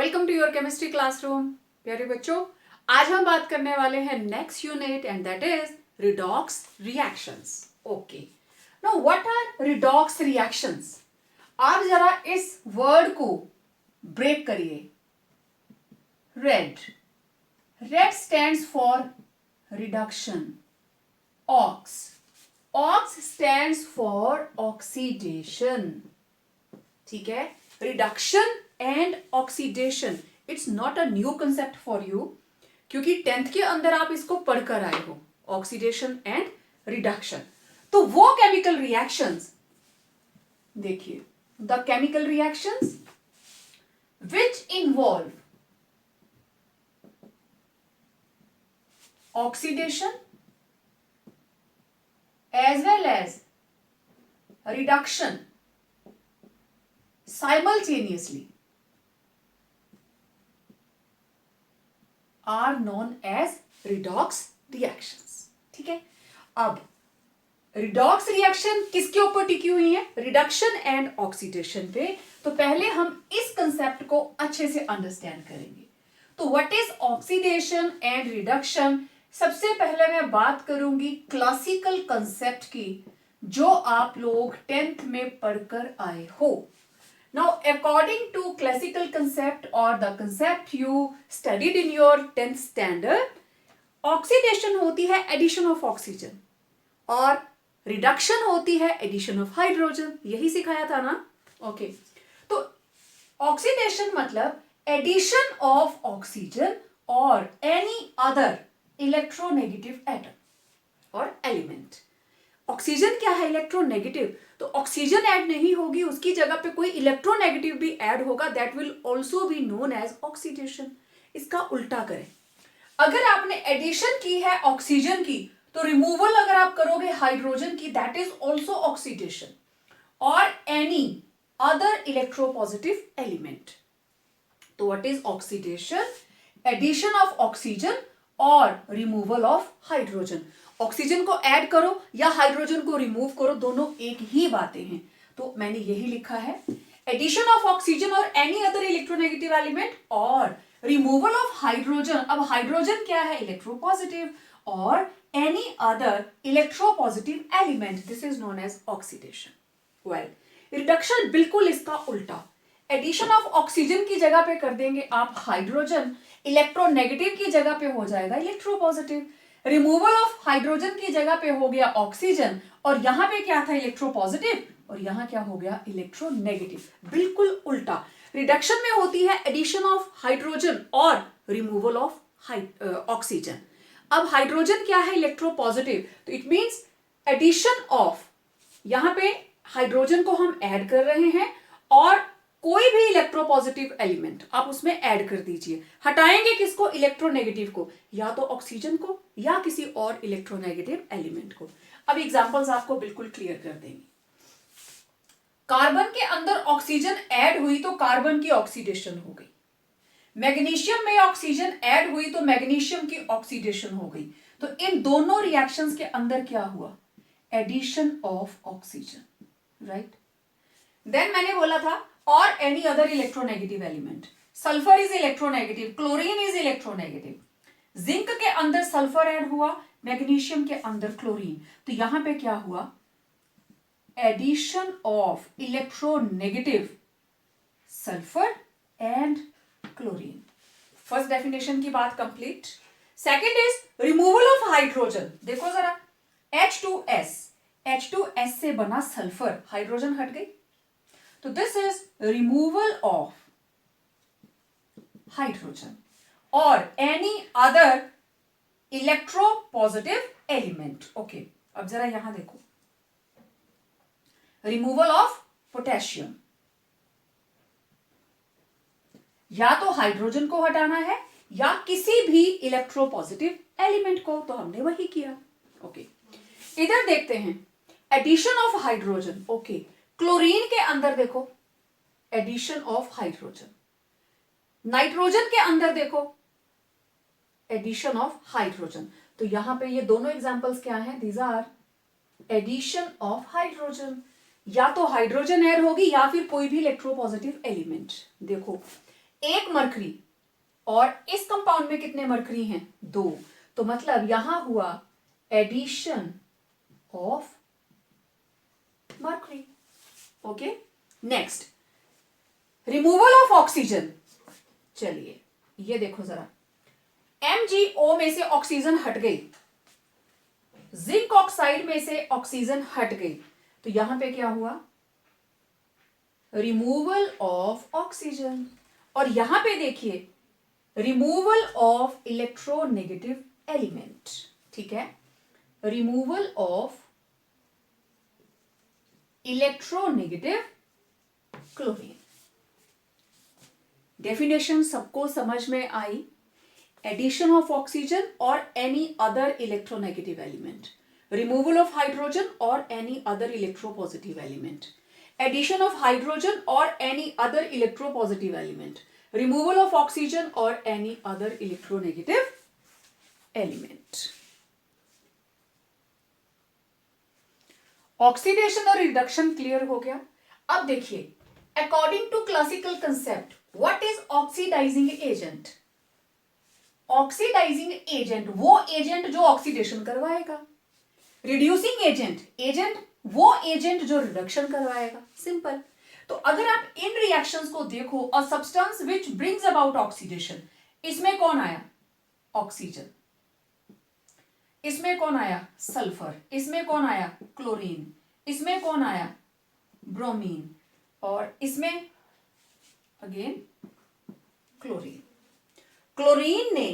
Welcome to your chemistry classroom. प्यारे बच्चों, आज हम बात करने वाले हैं next unit and that is redox reactions. Okay, now what are redox reactions? आप जरा इस वर्ड को ब्रेक करिए। Red, red stands for reduction. Ox, ox stands for oxidation. ठीक है, reduction and oxidation, it's not a new concept for you, क्योंकि 10th के अंदर आप इसको पढ़कर आए हो, ऑक्सीडेशन एंड रिडक्शन। तो वो केमिकल रिएक्शंस देखिए, the chemical reactions which involve oxidation as well as reduction simultaneously are known as redox reactions। ठीक है, अब रिडॉक्स रिएक्शन किसके ऊपर टिकी हुई है? रिडक्शन एंड ऑक्सीडेशन पे। तो पहले हम इस कंसेप्ट को अच्छे से अंडरस्टैंड करेंगे। तो what is oxidation and reduction? सबसे पहले मैं बात करूंगी क्लासिकल कंसेप्ट की, जो आप लोग 10th में पढ़कर आए हो। Now, according to classical concept or the concept you studied in your 10th standard, oxidation होती है addition of oxygen और reduction होती है addition of hydrogen। यही सिखाया था ना? Okay. तो oxidation मतलब addition of oxygen or any other electronegative atom or element। Oxygen क्या है? इलेक्ट्रोनेगेटिव। तो ऑक्सीजन ऐड नहीं होगी, उसकी जगह पे कोई इलेक्ट्रोनेगेटिव भी ऐड होगा, that will also be known as oxidation. इसका उल्टा करें, अगर आपने एडिशन की है ऑक्सीजन की, तो रिमूवल अगर आप करोगे हाइड्रोजन की, दैट इज ऑल्सो ऑक्सीडेशन। और एनी अदर इलेक्ट्रोपॉजिटिव एलिमेंट। तो what is oxidation? Addition of oxygen और रिमूवल ऑफ हाइड्रोजन। ऑक्सीजन को ऐड करो या हाइड्रोजन को रिमूव करो, दोनों एक ही बातें हैं। तो मैंने यही लिखा है, एडिशन ऑफ ऑक्सीजन और एनी अदर इलेक्ट्रोनेगेटिव एलिमेंट और रिमूवल ऑफ हाइड्रोजन। अब हाइड्रोजन क्या है? इलेक्ट्रोपॉजिटिव, और any other electropositive element, this is known as oxidation. Well, reduction बिल्कुल इसका उल्टा। एडिशन ऑफ ऑक्सीजन की जगह पे कर देंगे आप हाइड्रोजन, इलेक्ट्रोनेगेटिव की जगह पे हो जाएगा इलेक्ट्रोपॉजिटिव। रिमूवल ऑफ हाइड्रोजन की जगह पे हो गया ऑक्सीजन, और यहां पे क्या था? इलेक्ट्रोपॉजिटिव, और यहां क्या हो गया? इलेक्ट्रोनेगेटिव। बिल्कुल उल्टा। रिडक्शन में होती है एडिशन ऑफ हाइड्रोजन और रिमूवल ऑफ ऑक्सीजन। अब हाइड्रोजन क्या है? इलेक्ट्रोपॉजिटिव, तो इट मींस एडिशन ऑफ, यहां पे हाइड्रोजन को हम ऐड कर रहे हैं और कोई भी इलेक्ट्रोपॉजिटिव एलिमेंट आप उसमें ऐड कर दीजिए। हटाएंगे किसको? इलेक्ट्रोनेगेटिव को, या तो ऑक्सीजन को या किसी और इलेक्ट्रोनेगेटिव एलिमेंट को। अब एग्जांपल्स आपको बिल्कुल क्लियर कर देंगे। कार्बन के अंदर ऑक्सीजन ऐड हुई तो कार्बन की ऑक्सीडेशन हो गई। मैग्नीशियम में ऑक्सीजन ऐड हुई तो मैग्नीशियम की ऑक्सीडेशन हो गई। तो इन दोनों रिएक्शंस के अंदर क्या हुआ? Addition of oxygen, right. Then मैंने बोला था और any other electronegative element. Sulphur is electronegative, chlorine is electronegative. Zinc के अंदर सल्फर ऐड हुआ, मैग्नीशियम के अंदर क्लोरीन, तो यहां पे क्या हुआ? Addition of electronegative sulphur and chlorine. First definition की बात complete. Second is removal of hydrogen. देखो जरा, H2S, H2S से बना सल्फर, हाइड्रोजन हट गई, तो this is removal of hydrogen और any other electropositive element. Okay, अब जरा यहां देखो, रिमूवल ऑफ पोटेशियम, या तो हाइड्रोजन को हटाना है या किसी भी इलेक्ट्रोपॉजिटिव एलिमेंट को, तो हमने वही किया। ओके, इधर देखते हैं, addition of hydrogen. Okay, chlorine के अंदर देखो, एडिशन ऑफ हाइड्रोजन। नाइट्रोजन के अंदर देखो, एडिशन ऑफ हाइड्रोजन। तो यहां पे ये दोनों एग्जांपल्स क्या हैं? These are addition of hydrogen. या तो हाइड्रोजन ऐड होगी या फिर कोई भी इलेक्ट्रोपॉजिटिव एलिमेंट। देखो, एक मरकरी, और इस कंपाउंड में कितने मरकरी हैं? 2। तो मतलब यहां हुआ addition of mercury. Okay, next removal of oxygen. चलिए ये देखो जरा, MgO में से ऑक्सीजन हट गई, जिंक ऑक्साइड में से ऑक्सीजन हट गई, तो यहां पे क्या हुआ? Removal of oxygen. और यहां पे देखिए रिमूवल ऑफ इलेक्ट्रोनेगेटिव एलिमेंट। ठीक है, removal of electronegative chlorine. Definition सबको समझ में आई? एडिशन ऑफ ऑक्सीजन और any other electronegative element, removal of hydrogen और any other electropositive element, addition of hydrogen और any other electropositive element, removal of oxygen और any other electronegative element. Oxidation और reduction clear हो गया। अब देखिए, according to classical concept, what is oxidising agent? Oxidising agent वो agent जो oxidation करवाएगा। रिड्यूसिंग एजेंट, एजेंट वो एजेंट जो रिडक्शन करवाएगा। सिंपल। तो अगर आप इन रिएक्शंस को देखो, a substance which brings about oxidation, इसमें कौन आया? ऑक्सीजन। इसमें कौन आया? सल्फर। इसमें कौन आया? क्लोरीन। इसमें कौन आया? ब्रोमीन। और इसमें अगेन क्लोरीन। क्लोरीन ने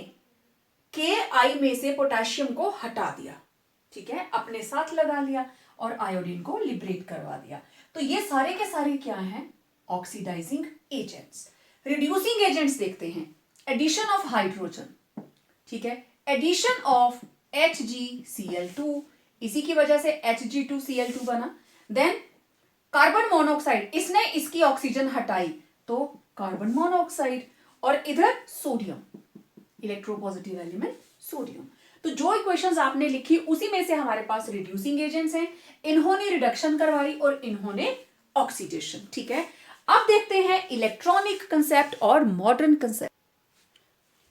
Ki में से पोटेशियम को हटा दिया, ठीक है, अपने साथ लगा लिया और आयोडीन को लिबरेट करवा दिया। तो ये सारे के सारे क्या हैं? Oxidising agents. रिड्यूसिंग एजेंट्स देखते हैं, एडिशन ऑफ हाइड्रोजन, ठीक है, एडिशन ऑफ HgCl2, इसी की वजह से Hg2Cl2 बना। देन कार्बन मोनोऑक्साइड, इसने इसकी ऑक्सीजन हटाई तो कार्बन मोनोऑक्साइड, और इधर सोडियम, इलेक्ट्रोपॉजिटिव एलिमेंट सोडियम। तो जो इक्वेशंस आपने लिखी उसी में से हमारे पास रिड्यूसिंग एजेंट्स हैं, इन्होंने रिडक्शन करवाई और इन्होंने ऑक्सीडेशन। ठीक है, अब देखते हैं इलेक्ट्रॉनिक कंसेप्ट और modern concept.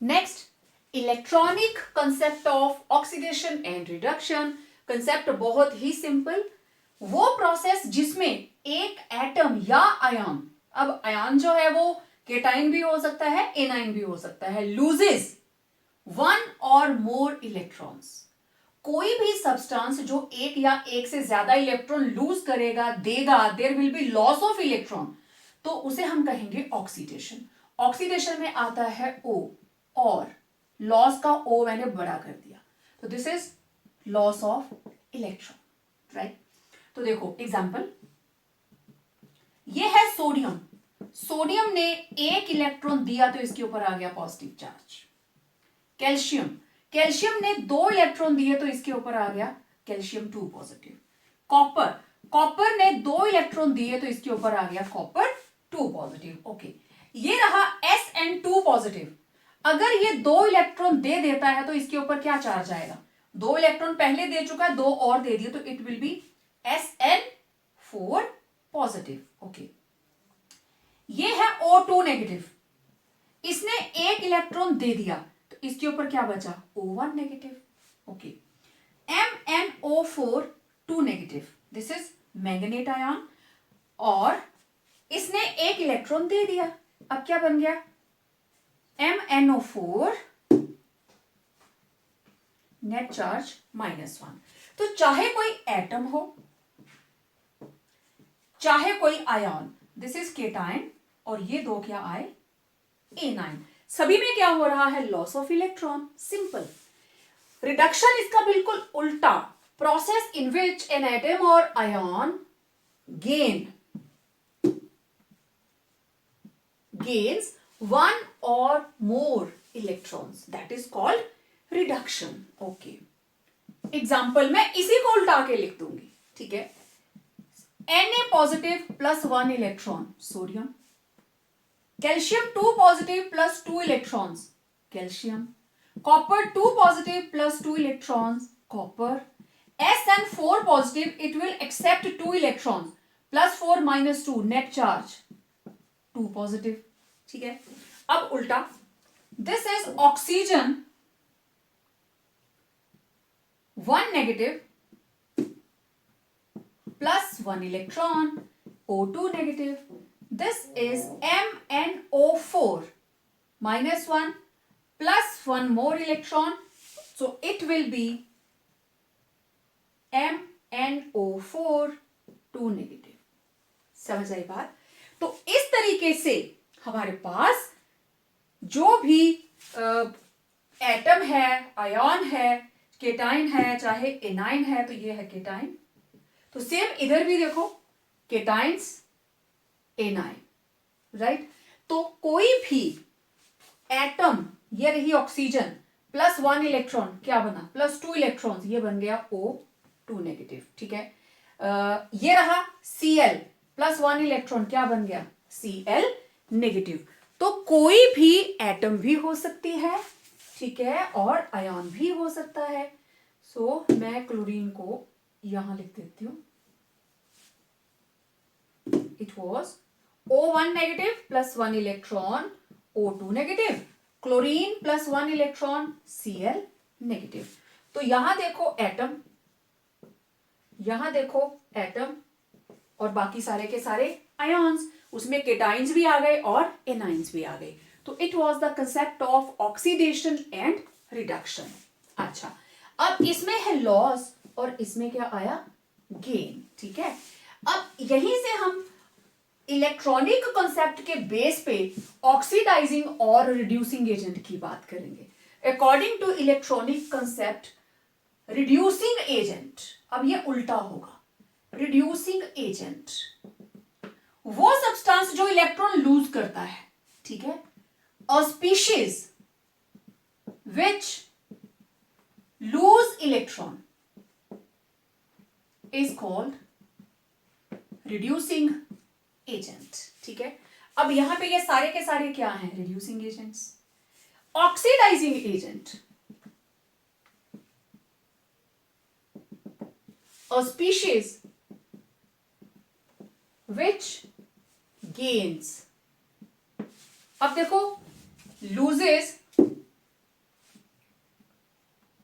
Next, electronic concept of oxidation and reduction. Concept बहुत ही सिंपल, वो प्रोसेस जिसमें एक एटम या आयन, अब आयन जो है वो केटाइन भी हो सकता है, एनाइन भी हो सकता है, लूजेस 1 और मोर इलेक्ट्रॉन्स। कोई भी सब्सटेंस जो एक या एक से ज्यादा इलेक्ट्रॉन लूज करेगा, देगा, there will be loss of electron, तो उसे हम कहेंगे ऑक्सीडेशन। ऑक्सीडेशन में आता है O, और लॉस का O मैंने बड़ा कर दिया, तो this is loss of electron, right. तो देखो एग्जांपल, ये है सोडियम। सोडियम ने एक इलेक्ट्रॉन दिया तो इसके ऊपर आ गया पॉजिटिव चार्ज। कैल्शियम, कैल्शियम ने 2 इलेक्ट्रॉन दिए तो इसके ऊपर आ गया कैल्शियम 2 पॉजिटिव। कॉपर, कॉपर ने 2 इलेक्ट्रॉन दिए तो इसके ऊपर आ गया कॉपर 2 पॉजिटिव। ओके, ये रहा Sn2 पॉजिटिव। अगर ये 2 इलेक्ट्रॉन दे देता है तो इसके ऊपर क्या चार्ज आएगा? 2 इलेक्ट्रॉन पहले दे चुका है, 2 और दे दिए तो it will B Sn4 positive. Okay, ये है O2 नेगेटिव, इसने 1 इलेक्ट्रॉन दे दिया तो इसके ऊपर क्या बचा? O1 negative. Okay, MnO4 2 negative, this is manganate ion, और इसने 1 इलेक्ट्रॉन दे दिया, अब क्या बन गया? MnO4 net charge -1। तो चाहे कोई एटम हो, चाहे कोई आयन, दिस इज केटाइन, और ये 2 क्या आए? एनाइन। सभी में क्या हो रहा है? Loss of electron. Simple. Reduction इसका बिल्कुल उल्टा, process in which an atom और ion gains 1 or more electrons, that is called reduction. Okay, example मैं इसी को उल्टा के लिख दूंगी, ठीक है। Na positive plus 1 electron sodium, calcium 2 positive plus 2 electrons calcium, copper 2 positive plus 2 electrons copper, Sn4 positive, it will accept 2 electrons, +4 - 2 net charge 2 positive. ठीक है, अब उल्टा, this is oxygen 1 negative plus 1 electron O2 negative. This is MnO4 minus 1 plus 1 more electron. So it will be MnO4 2 negative. समझ आई बात? तो इस तरीके से हमारे पास जो भी एटम है, आयन है, केटाइन है, चाहे एनाइन है, तो ये है केटाइन. तो सेम इधर भी देखो, केटाइन्स, एनाइन, राइट. तो कोई भी एटम, ये रही ऑक्सीजन प्लस 1 इलेक्ट्रॉन, क्या बना? प्लस 2 इलेक्ट्रॉन्स, ये बन गया O2 नेगेटिव. ठीक है. ये रहा Cl प्लस 1 इलेक्ट्रॉन, क्या बन गया? Cl negative. तो कोई भी एटम भी हो सकती है, ठीक है, और आयन भी हो सकता है. सो मैं क्लोरीन को यहां लिख देती हूं. It was O1 negative plus 1 electron O2 negative, chlorine plus 1 electron Cl negative. तो यहां देखो एटम, यहां देखो एटम, और बाकी सारे के सारे आयन्स, उसमें केटाइन्स भी आ गए और एनाइन्स भी आ गए. तो it was the concept of oxidation and reduction. अच्छा, अब इसमें है लॉस और इसमें क्या आया? गेन. ठीक है. अब यहीं से हम इलेक्ट्रॉनिक कॉन्सेप्ट के बेस पे ऑक्सीडाइजिंग और रिड्यूसिंग एजेंट की बात करेंगे. According to electronic concept, reducing agent, अब ये उल्टा होगा. रिड्यूसिंग एजेंट वो सब्सटेंस जो इलेक्ट्रॉन लूज करता है. ठीक है. A species which lose electron is called reducing agent. ठीक है. अब यहां पे ये सारे के सारे क्या हैं? Reducing agents. Oxidising agent, a species which gains. अब देखो, loses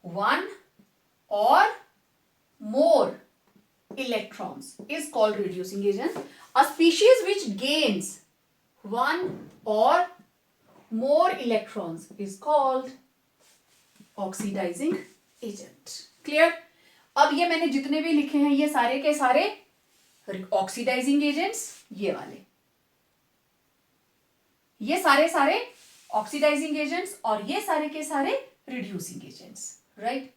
1 or more electrons is called reducing agent. A species which gains 1 or more electrons is called oxidizing agent. Clear? अब ये मैंने जितने भी लिखे हैं ये सारे के सारे ऑक्सीडाइजिंग एजेंट्स, ये वाले, ये सारे सारे ऑक्सीडाइजिंग एजेंट्स और ये सारे के सारे रिड्यूसिंग एजेंट्स, राइट.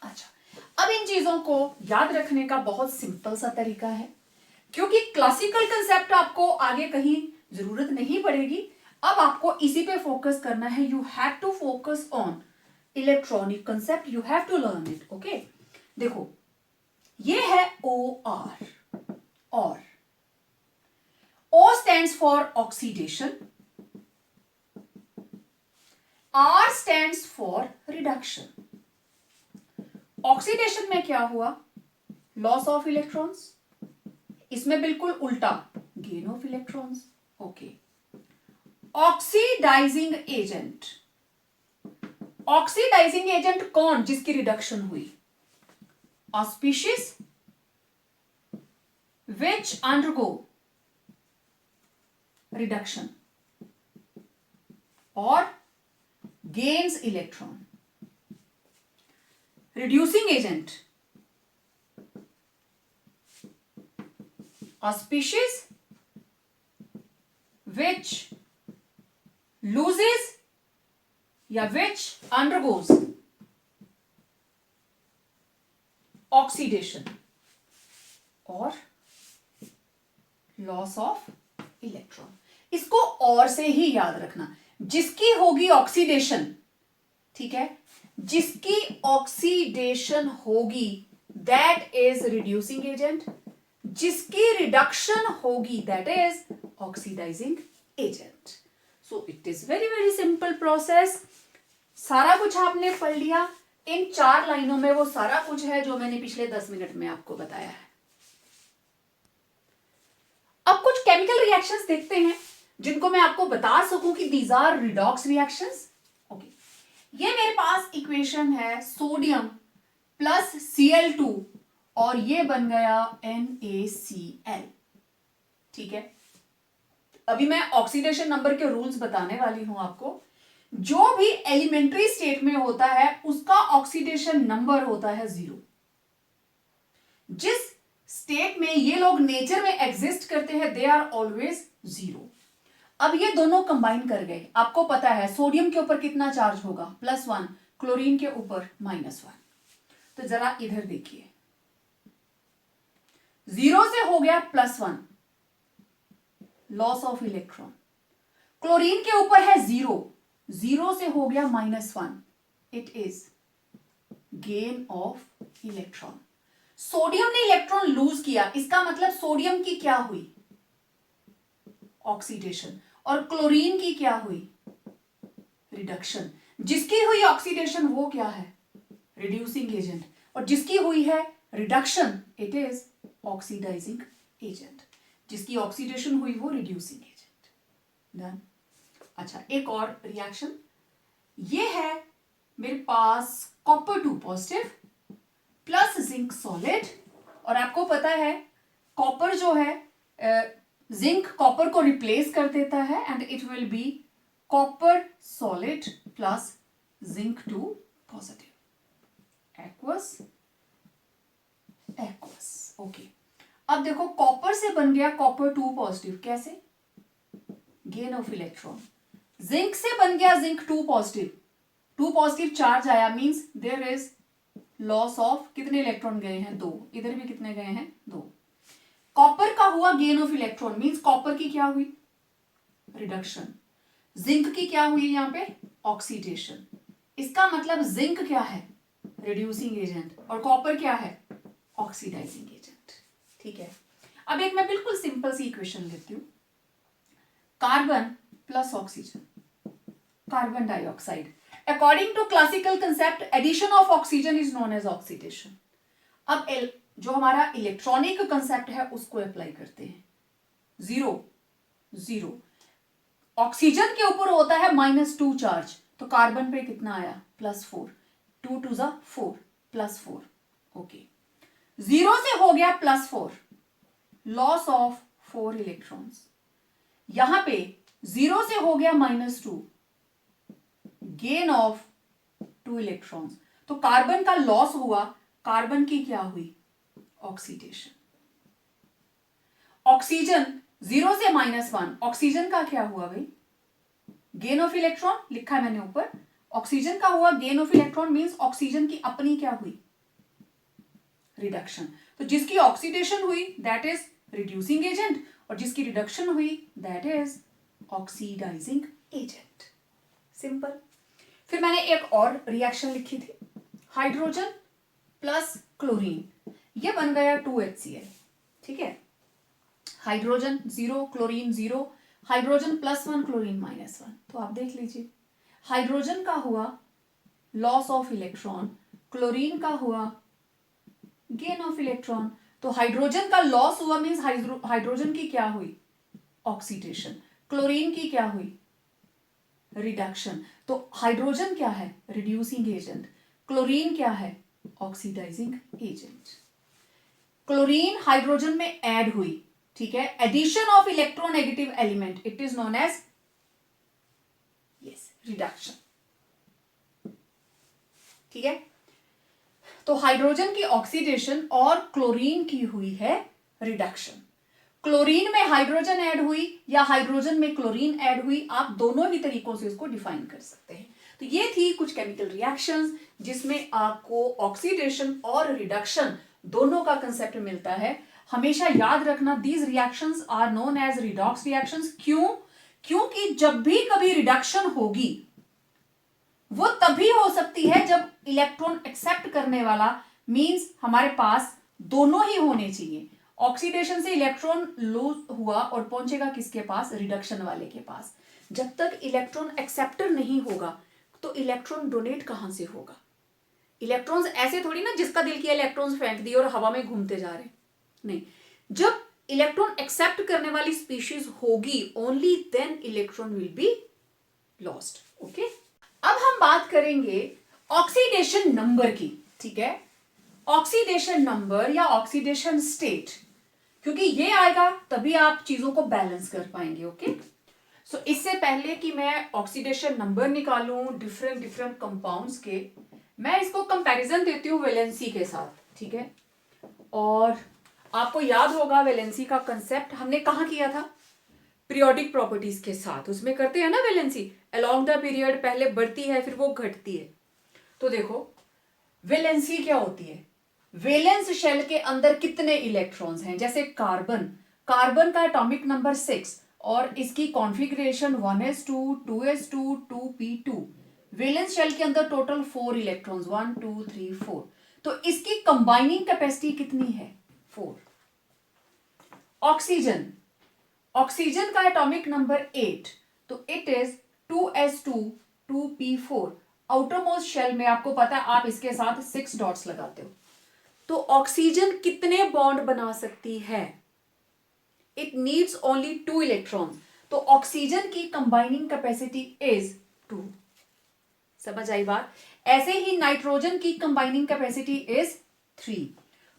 अच्छा, अब इन चीजों को याद रखने का बहुत सिंपल सा तरीका है, क्योंकि क्लासिकल कंसेप्ट आपको आगे कहीं जरूरत नहीं पड़ेगी. अब आपको इसी पे फोकस करना है. You have to focus on electronic concept, you have to learn it. Okay. देखो, ये है OR, और O stands for oxidation, R stands for reduction. Oxidation में क्या हुआ? Loss of electrons. इसमें बिल्कुल उल्टा, gain of electrons. Okay. Oxidising agent, oxidising agent कौन? जिसकी रिडक्शन हुई. A species which undergo reduction or gains electron. Reducing agent, a species which loses या which undergoes ऑक्सीडेशन और लॉस ऑफ इलेक्ट्रॉन. इसको और से ही याद रखना. जिसकी होगी ऑक्सीडेशन, ठीक है, जिसकी ऑक्सीडेशन होगी दैट इज रिड्यूसिंग एजेंट, जिसकी रिडक्शन होगी that is oxidising agent. So it is very very simple process. सारा कुछ आपने पढ़ लिया. इन 4 लाइनों में वो सारा कुछ है जो मैंने पिछले 10 मिनट में आपको बताया है. अब कुछ केमिकल रिएक्शंस देखते हैं जिनको मैं आपको बता सकूं कि these are redox reactions. Okay, ये मेरे पास इक्वेशन है सोडियम प्लस Cl2 और ये बन गया NaCl। ठीक है, अभी मैं ऑक्सीडेशन नंबर के रूल्स बताने वाली हूं आपको। जो भी एलिमेंट्री स्टेट में होता है उसका ऑक्सीडेशन नंबर होता है 0। जिस स्टेट में ये लोग नेचर में एग्जिस्ट करते हैं दे आर ऑलवेज 0। अब ये दोनों कंबाइन कर गए, आपको पता है सोडियम के ऊपर कितना चार्ज होगा +1, क्लोरीन के ऊपर -1। तो जरा इधर देखिए, 0 से हो गया +1, लॉस ऑफ इलेक्ट्रॉन। क्लोरीन के ऊपर है 0, 0 से हो गया -1, it is gain of electron. Sodium ने इलेक्ट्रॉन लूज किया, इसका मतलब सोडियम की क्या हुई, ऑक्सीडेशन, और क्लोरीन की क्या हुई, रिडक्शन। जिसकी हुई ऑक्सीडेशन वो क्या है, रिड्यूसिंग एजेंट, और जिसकी हुई है reduction it is oxidising agent. जिसकी ऑक्सीडेशन हुई वो रिड्यूसिंग एजेंट। डन। अच्छा, एक और रिएक्शन, ये है मेरे पास copper 2 positive plus zinc solid, और आपको पता है कॉपर जो है जिंक कॉपर को रिप्लेस कर देता है and it will be copper solid plus zinc 2 positive, aqueous aqueous. Okay, अब देखो कॉपर से बन गया कॉपर 2 पॉजिटिव, कैसे, गेन ऑफ इलेक्ट्रॉन। जिंक से बन गया जिंक 2 पॉजिटिव, 2 पॉजिटिव चार्ज आया means there is loss of, कितने इलेक्ट्रॉन गए हैं 2, इधर भी कितने गए हैं 2। कॉपर का हुआ gain of electron means copper की क्या हुई, रिडक्शन। जिंक की क्या हुई यहां पे, ऑक्सीडेशन। इसका मतलब जिंक क्या है, रिड्यूसिंग एजेंट, और कॉपर क्या है, ऑक्सीडाइजिंग एजेंट। ठीक है, अब एक मैं बिल्कुल सिंपल सी इक्वेशन लेती हूं, carbon plus oxygen, carbon dioxide. According to classical concept addition of oxygen is known as oxidation. अब जो हमारा इलेक्ट्रॉनिक कंसेप्ट है उसको अप्लाई करते हैं, 0 0, ऑक्सीजन के ऊपर होता है -2 चार्ज, तो कार्बन पे कितना आया +4, 2 2 ज़ा 4 +4। ओके, 0 से हो गया +4, लॉस ऑफ 4 इलेक्ट्रॉन्स। यहां पे 0 से हो गया -2, गेन ऑफ 2 इलेक्ट्रॉन्स। तो कार्बन का लॉस हुआ, कार्बन की क्या हुई, ऑक्सीडेशन। ऑक्सीजन 0 से -1, ऑक्सीजन का क्या हुआ भाई, गेन ऑफ इलेक्ट्रॉन, लिखा है मैंने ऊपर, ऑक्सीजन का हुआ gain of electron means oxygen की अपनी क्या हुई, रिडक्शन। तो जिसकी ऑक्सीडेशन हुई दैट इज रिड्यूसिंग एजेंट, और जिसकी रिडक्शन हुई that is oxidising agent. Simple. फिर मैंने एक और रिएक्शन लिखी थी, हाइड्रोजन प्लस क्लोरीन, ये बन गया 2HCl। ठीक है, हाइड्रोजन 0, क्लोरीन 0, हाइड्रोजन +1, क्लोरीन -1। तो आप देख लीजिए, हाइड्रोजन का हुआ लॉस ऑफ इलेक्ट्रॉन, क्लोरीन का हुआ गेन ऑफ इलेक्ट्रॉन। तो हाइड्रोजन का लॉस हुआ मींस हाइड्रोजन की क्या हुई, ऑक्सीडेशन। क्लोरीन की क्या हुई, रिडक्शन। तो हाइड्रोजन क्या है, रिड्यूसिंग एजेंट, क्लोरीन क्या है, ऑक्सीडाइजिंग एजेंट। क्लोरीन हाइड्रोजन में ऐड हुई, ठीक है, addition of electronegative element, it is known as yes reduction. ठीक है, तो हाइड्रोजन की ऑक्सीडेशन और क्लोरीन की हुई है रिडक्शन। क्लोरीन में हाइड्रोजन ऐड हुई या हाइड्रोजन में क्लोरीन ऐड हुई, आप दोनों ही तरीकों से इसको डिफाइन कर सकते हैं। तो ये थी कुछ केमिकल रिएक्शंस जिसमें आपको ऑक्सीडेशन और रिडक्शन दोनों का कंसेप्ट मिलता है। हमेशा याद रखना these reactions are known as redox reactions. क्यों? क्योंकि जब भी कभी रिडक्शन होगी वो तभी हो सकती है जब इलेक्ट्रॉन एक्सेप्ट करने वाला मींस हमारे पास दोनों ही होने चाहिए। ऑक्सीडेशन से इलेक्ट्रॉन लूज हुआ और पहुंचेगा किसके पास, रिडक्शन वाले के पास। जब तक इलेक्ट्रॉन एक्सेप्टर नहीं होगा तो इलेक्ट्रॉन डोनेट कहां से होगा। इलेक्ट्रॉन्स ऐसे थोड़ी ना जिसका दिल किया इलेक्ट्रॉन्स फेंक दिए और हवा में घूमते जा रहे, नहीं। जब इलेक्ट्रॉन एक्सेप्ट करने वाली स्पीशीज होगी, only then electron will be lost. Okay, अब हम बात करेंगे ऑक्सीडेशन नंबर की। ठीक है, ऑक्सीडेशन नंबर या ऑक्सीडेशन स्टेट, क्योंकि ये आएगा तभी आप चीजों को बैलेंस कर पाएंगे। ओके, सो इससे पहले कि मैं ऑक्सीडेशन नंबर निकालूं डिफरेंट डिफरेंट कंपाउंड्स के, मैं इसको कंपैरिजन देती हूँ वैलेंसी के साथ। ठीक है, और आपको याद होगा वैलेंसी का कंसेप्ट हमने कहाँ किया था, पीरियोडिक प्रॉपर्टीज के साथ, उसमें करते हैं ना वैलेंसी, अलोंग द पीरियड पहले बढ़ती है फिर वो घटती है। तो देखो वैलेंसी क्या होती है, वैलेंस शेल के अंदर कितने इलेक्ट्रॉन्स हैं, जैसे कार्बन, कार्बन का एटॉमिक नंबर 6 और इसकी configuration 1s2 2s2 2p2, valence shell के अंदर टोटल 4 इलेक्ट्रॉन्स 1 2 3 4, तो इसकी कंबाइनिंग कैपेसिटी कितनी है 4। ऑक्सीजन, ऑक्सीजन का एटॉमिक नंबर 8, तो it is 2s2 2p4, outermost shell में आपको पता है आप इसके साथ 6 डॉट्स लगाते हो, तो ऑक्सीजन कितने बॉन्ड बना सकती है, इट नीड्स ओनली 2 इलेक्ट्रॉन्स, तो ऑक्सीजन की कंबाइनिंग कैपेसिटी इज 2। समझ आई बात। ऐसे ही नाइट्रोजन की कंबाइनिंग कैपेसिटी इज 3।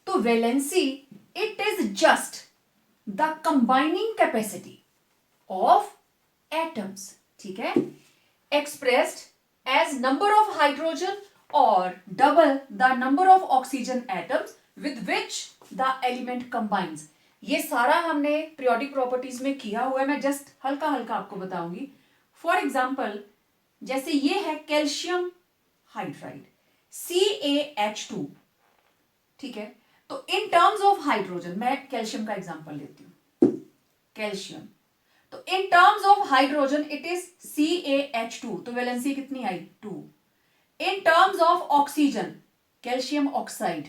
तो valency it is just the combining capacity of atoms. ठीक है, expressed as number of hydrogen और double the number of oxygen atoms with which the element combines. ये सारा हमने पीरियोडिक प्रॉपर्टीज में किया हुआ है, मैं जस्ट हल्का हल्का आपको बताऊंगी। फॉर एग्जाम्पल जैसे ये है कैल्शियम हाइड्राइड CaH2। ठीक है, तो इन टर्म्स ऑफ हाइड्रोजन, मैं कैल्शियम का एग्जांपल लेती हूं, कैल्शियम, तो in terms of hydrogen it is CaH2, तो वैलेंसी कितनी आई 2। In terms of oxygen calcium oxide,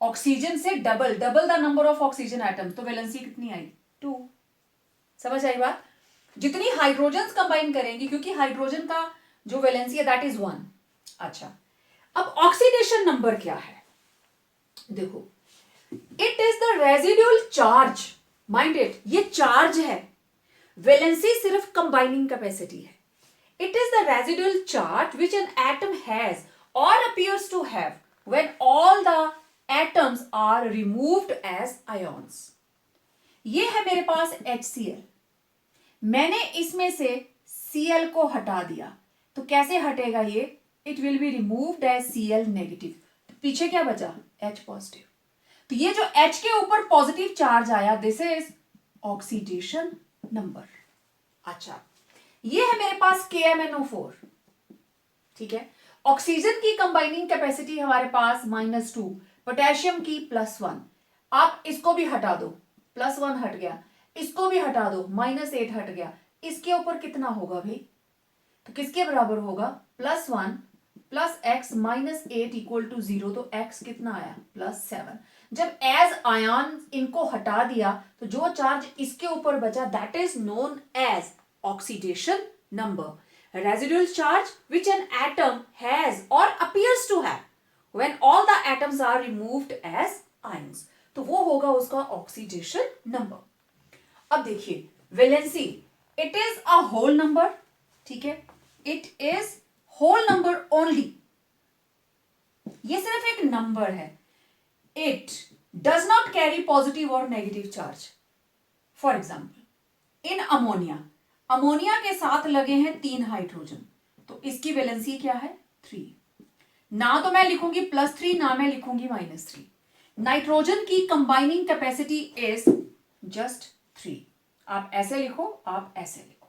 oxygen से double the number of oxygen atoms, तो वैलेंसी कितनी आई 2। समझ आई बात। जितनी हाइड्रोजन कंबाइन करेंगी, क्योंकि हाइड्रोजन का जो वैलेंसी है दैट इज 1। अच्छा, अब ऑक्सीडेशन नंबर क्या है, देखो it is the residual charge, mind it, ये चार्ज है, वैलेंसी सिर्फ कंबाइनिंग कैपेसिटी है। It is the residual charge which an atom has और appears to have when all the atoms are removed as ions. ये है मेरे पास HCl, मैंने इसमें से Cl को हटा दिया, तो कैसे हटेगा ये, it will be removed as Cl negative, तो पीछे क्या बचा H पॉजिटिव, तो ये जो H के ऊपर पॉजिटिव चार्ज आया दिस इज ऑक्सीडेशन नंबर। अच्छा, ये है मेरे पास KMnO4। ठीक है, ऑक्सीजन की कंबाइनिंग कैपेसिटी हमारे पास -2, पोटेशियम की +1, आप इसको भी हटा दो, +1 हट गया, इसको भी हटा दो, -8 हट गया, इसके ऊपर कितना होगा भाई, तो किसके बराबर होगा +1 + x -8 = 0, तो x कितना आया +7। जब एज आयन इनको हटा दिया तो जो चार्ज इसके ऊपर बचा that is known as oxidation number, residual charge which an atom has और appears to have when all the atoms are removed as ions, तो वो होगा उसका ऑक्सीडेशन नंबर। अब देखिए valency it is a whole number. ठीक है, it is whole number only, ये सिर्फ एक नंबर है, it does not carry positive और negative charge. For example in ammonia, ammonia के साथ लगे हैं 3 हाइड्रोजन, तो इसकी वैलेंसी क्या है 3, ना तो मैं लिखूंगी +3 ना मैं लिखूंगी -3। नाइट्रोजन की कंबाइनिंग कैपेसिटी इज जस्ट 3, आप ऐसे लिखो आप ऐसे लिखो।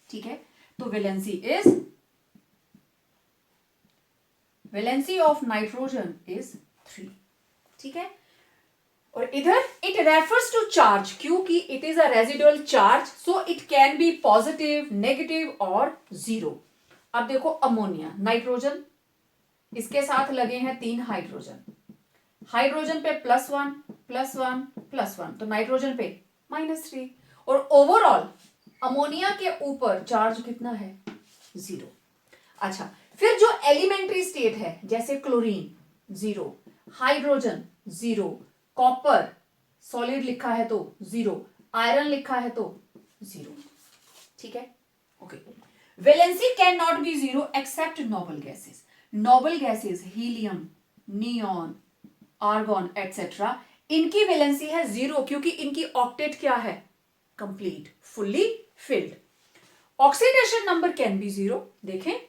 ठीक है, तो वैलेंसी ऑफ नाइट्रोजन इज 3। ठीक है, और इधर इट रेफर्स टू चार्ज, क्योंकि it is a residual charge so it can B positive negative और 0। अब देखो अमोनिया, नाइट्रोजन, इसके साथ लगे हैं 3 हाइड्रोजन, हाइड्रोजन पे +1 +1 +1, तो नाइट्रोजन पे -3, और ओवरऑल अमोनिया के ऊपर चार्ज कितना है 0। अच्छा, फिर जो एलिमेंट्री स्टेट है जैसे क्लोरीन 0, हाइड्रोजन 0, कॉपर सॉलिड लिखा है तो 0, आयरन लिखा है तो 0। ठीक है, okay. Valency can not be 0 except noble gases. Noble gases helium, neon, argon etcetera, इनकी वैलेंसी है 0 क्योंकि इनकी ऑक्टेट क्या है, complete, fully filled. Oxidation number can be 0। देखें,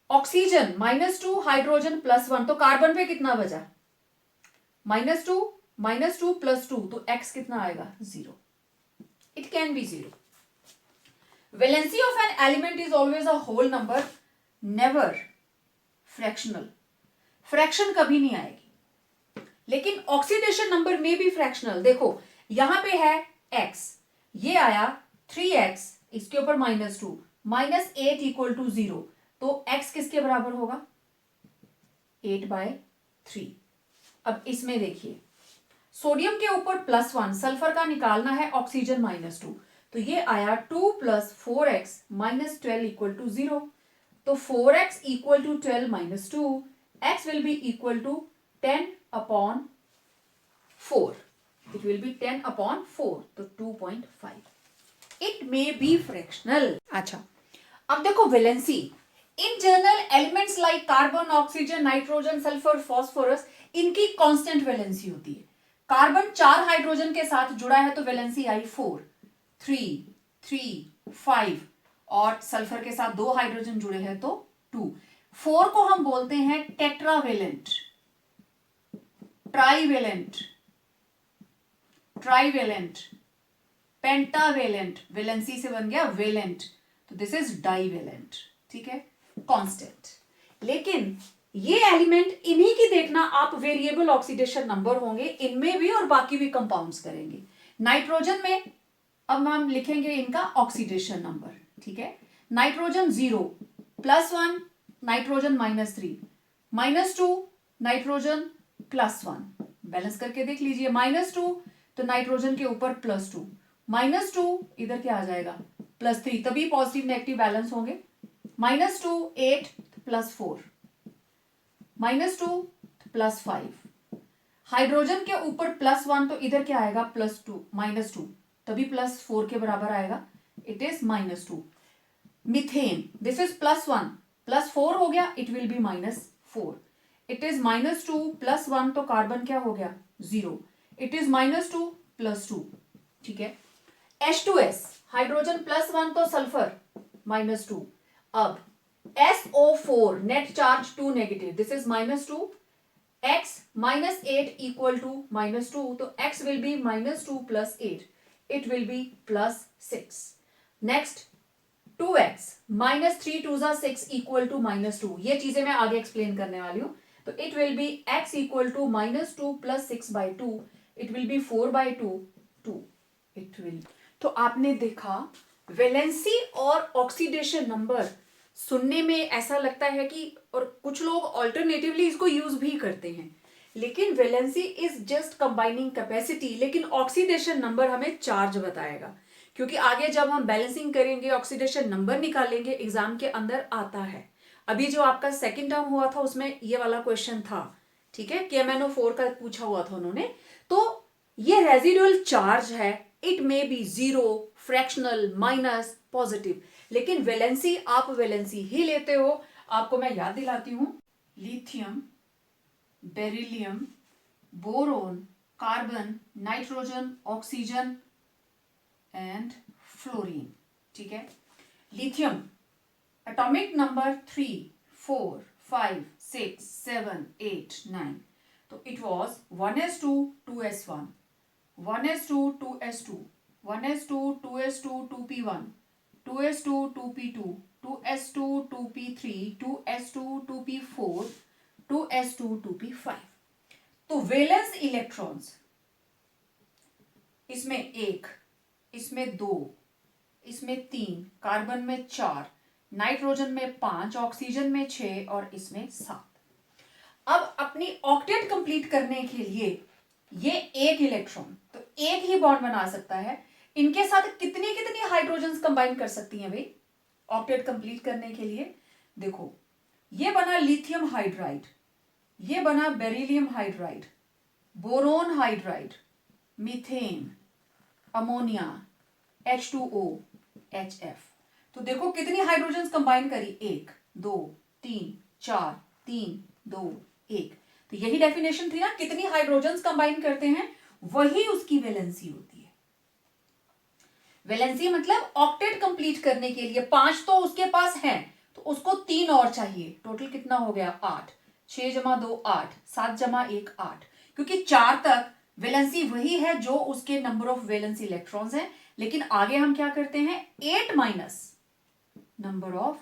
ऑक्सीजन -2, हाइड्रोजन +1, तो कार्बन पे कितना बचा, -2 -2 +2, तो x कितना आएगा, 0। It can be 0। Valency of an element is always a whole number, never fractional. Fraction कभी नहीं आएगी, लेकिन ऑक्सीडेशन नंबर में भी फ्रैक्शनल। देखो यहां पे है x, ये आया 3x, इसके ऊपर -2, -8 = 0, तो x किसके बराबर होगा, 8/3। अब इसमें देखिए, सोडियम के ऊपर +1, सल्फर का निकालना है, ऑक्सीजन -2, तो ये आया 2 + 4x - 12 = 0, तो 4x = 12 - 2, x will be equal to 10/4, it will be 10/4, तो 2.5। It may be fractional. अच्छा, अब देखो valency in general elements like carbon, oxygen, nitrogen, sulphur, phosphorus, इनकी कांस्टेंट वैलेंसी होती है। कार्बन 4 हाइड्रोजन के साथ जुड़ा है तो वैलेंसी आई 4, 3, 3, 5, और सल्फर के साथ 2 हाइड्रोजन जुड़े हैं तो 2। 4 को हम बोलते हैं tetravalent, trivalent, trivalent, pentavalent, valency से बन गया वेलेंट, तो दिस इज डाईवेलेंट। ठीक है, कांस्टेंट। लेकिन ये एलिमेंट इन्हीं की देखना आप वेरिएबल ऑक्सीडेशन नंबर होंगे, इनमें भी और बाकी भी कंपाउंड्स करेंगे। नाइट्रोजन में अब हम लिखेंगे इनका ऑक्सीडेशन नंबर। ठीक है, नाइट्रोजन 0, +1 नाइट्रोजन -3, -2 नाइट्रोजन +1, बैलेंस करके देख लीजिए, -2 तो नाइट्रोजन के ऊपर +2, -2 इधर क्या आ जाएगा, +3, तभी पॉजिटिव नेगेटिव बैलेंस होंगे। -2 8 +4, -2 +5, हाइड्रोजन के ऊपर +1 तो इधर क्या आएगा, +2 -2, तभी +4 के बराबर आएगा, it is -2। Methane, this is +1 +4 हो गया, it will be -4, it is -2 +1 तो कार्बन क्या हो गया, 0, इट इज -2 +2। ठीक है, H2S, हाइड्रोजन +1 तो सल्फर -2, अब SO4 net charge 2 negative, this is -2, x -8 = -2, तो x will be -2 + 8, it will be +6। next 2x -3 2 6 = -2, ये चीजें मैं आगे एक्सप्लेन करने वाली हूं, तो it will be x = -2 + 6/2, it will be 4/2, 2 it will। तो आपने देखा वैलेंसी और ऑक्सीडेशन नंबर सुनने में ऐसा लगता है कि, और कुछ लोग ऑल्टरनेटिवली इसको यूज भी करते हैं, लेकिन valency is just combining capacity, लेकिन ऑक्सीडेशन नंबर हमें चार्ज बताएगा, क्योंकि आगे जब हम बैलेंसिंग करेंगे ऑक्सीडेशन नंबर निकालेंगे, एग्जाम के अंदर आता है। अभी जो आपका सेकंड टर्म हुआ था उसमें ये वाला क्वेश्चन था। ठीक है, KMnO4 का पूछा हुआ था उन्होंने, तो ये रेजिडुअल चार्ज है, it may be 0, fractional, minus, positive, लेकिन वैलेंसी आप वैलेंसी ही लेते हो। आपको मैं याद दिलाती हूं, lithium, beryllium, boron, carbon, nitrogen, oxygen and fluorine. ठीक है, लिथियम एटॉमिक नंबर 3, 4, 5, 6, 7, 8, 9, तो it was 1s2 2s1, 1s2 2s2, 1s2 2s2 2p1, 2s2 2p2, 2s2 2p3, 2s2 2p4, 2s2 2p5। तो वैलेंस इलेक्ट्रॉन्स इसमें 1, इसमें 2, इसमें 3, कार्बन में 4, nitrogen में 5, oxygen में 6 और इसमें 7। अब अपनी ऑक्टेट कंप्लीट करने के लिए ये एक इलेक्ट्रॉन तो एक ही बॉन्ड बना सकता है, इनके साथ कितनी कितनी हाइड्रोजन्स कंबाइन कर सकती हैं भाई ऑक्टेट कंप्लीट करने के लिए। देखो, ये बना लिथियम हाइड्राइड, ये बना beryllium hydride, boron hydride, methane, ammonia, H2O, HF। तो देखो कितनी हाइड्रोजन्स कंबाइन करी, 1 2 3 4 3 2 1। तो यही डेफिनेशन थी ना, कितनी हाइड्रोजन्स कंबाइन करते हैं वही उसकी वैलेंसी होती है। वैलेंसी मतलब ऑक्टेट कंप्लीट करने के लिए 5 तो उसके पास है, तो उसको 3 और चाहिए। टोटल कितना हो गया, 8। 6 जमा 2 8, 7 जमा 1 8। क्योंकि 4 तक वैलेंसी वही है जो उसके नंबर ऑफ वैलेंसी इलेक्ट्रॉन्स है, लेकिन आगे हम क्या करते हैं, 8 माइनस नंबर ऑफ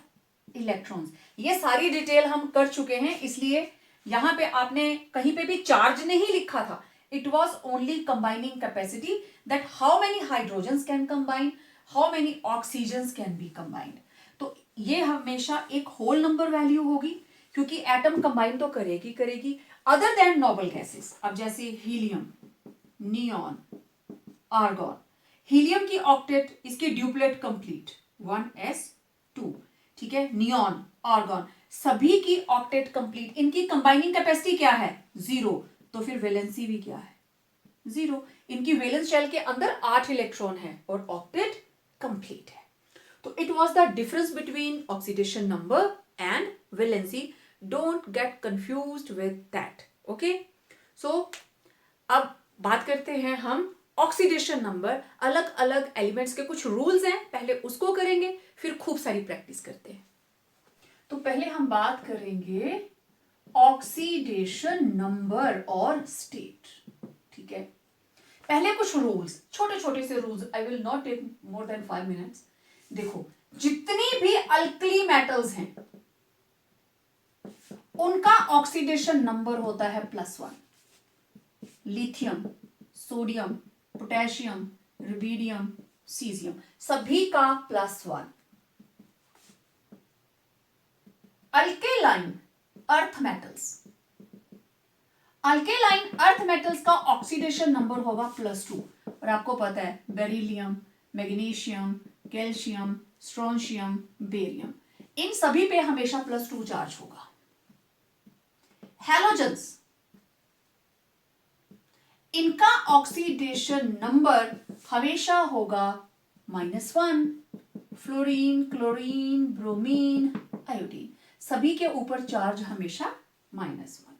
इलेक्ट्रॉन्स। ये सारी डिटेल हम कर चुके हैं, इसलिए यहां पे आपने कहीं पे भी चार्ज नहीं लिखा था। It was only combining capacity, that how many hydrogens can combine, how many oxygens can be combined. तो ये हमेशा एक होल नंबर वैल्यू होगी, क्योंकि एटम कंबाइन तो करेगी अदर देन नोबल गैसेस। अब जैसे हीलियम, नियॉन, आर्गॉन। हीलियम की ऑक्टेट, इसकी ड्यूप्लेट कंप्लीट 1s2, ठीक है। नियॉन, आर्गॉन सभी की ऑक्टेट कंप्लीट, इनकी कंबाइनिंग कैपेसिटी क्या है, 0। तो फिर वैलेंसी भी क्या है, 0। इनकी वैलेंस शेल के अंदर 8 इलेक्ट्रॉन है और ऑक्टेट कंप्लीट है। तो it was the difference between oxidation number and valency. Don't get confused with that, okay. So अब बात करते हैं हम ऑक्सीडेशन नंबर। अलग अलग एलिमेंट्स के कुछ रूल्स हैं, पहले उसको करेंगे, फिर खूब सारी प्रैक्टिस करते हैं। तो पहले हम बात करेंगे ऑक्सीडेशन नंबर और स्टेट, ठीक है। पहले कुछ रूल्स, छोटे छोटे से rules, I will not take more than 5 minutes. देखो, जितनी भी अल्कली मेटल्स हैं उनका ऑक्सीडेशन नंबर होता है +1। Lithium, sodium, potassium, rubidium, caesium सभी का +1। Alkaline earth metals, alkaline earth metals का ऑक्सीडेशन नंबर होगा +2। और आपको पता है beryllium, magnesium, calcium, strontium, barium, इन सभी पे हमेशा +2 चार्ज होगा। हैलोजेंस, इनका ऑक्सीडेशन नंबर हमेशा होगा -1। फ्लोरीन, क्लोरीन, ब्रोमीन, आयोडीन सभी के ऊपर चार्ज हमेशा -1।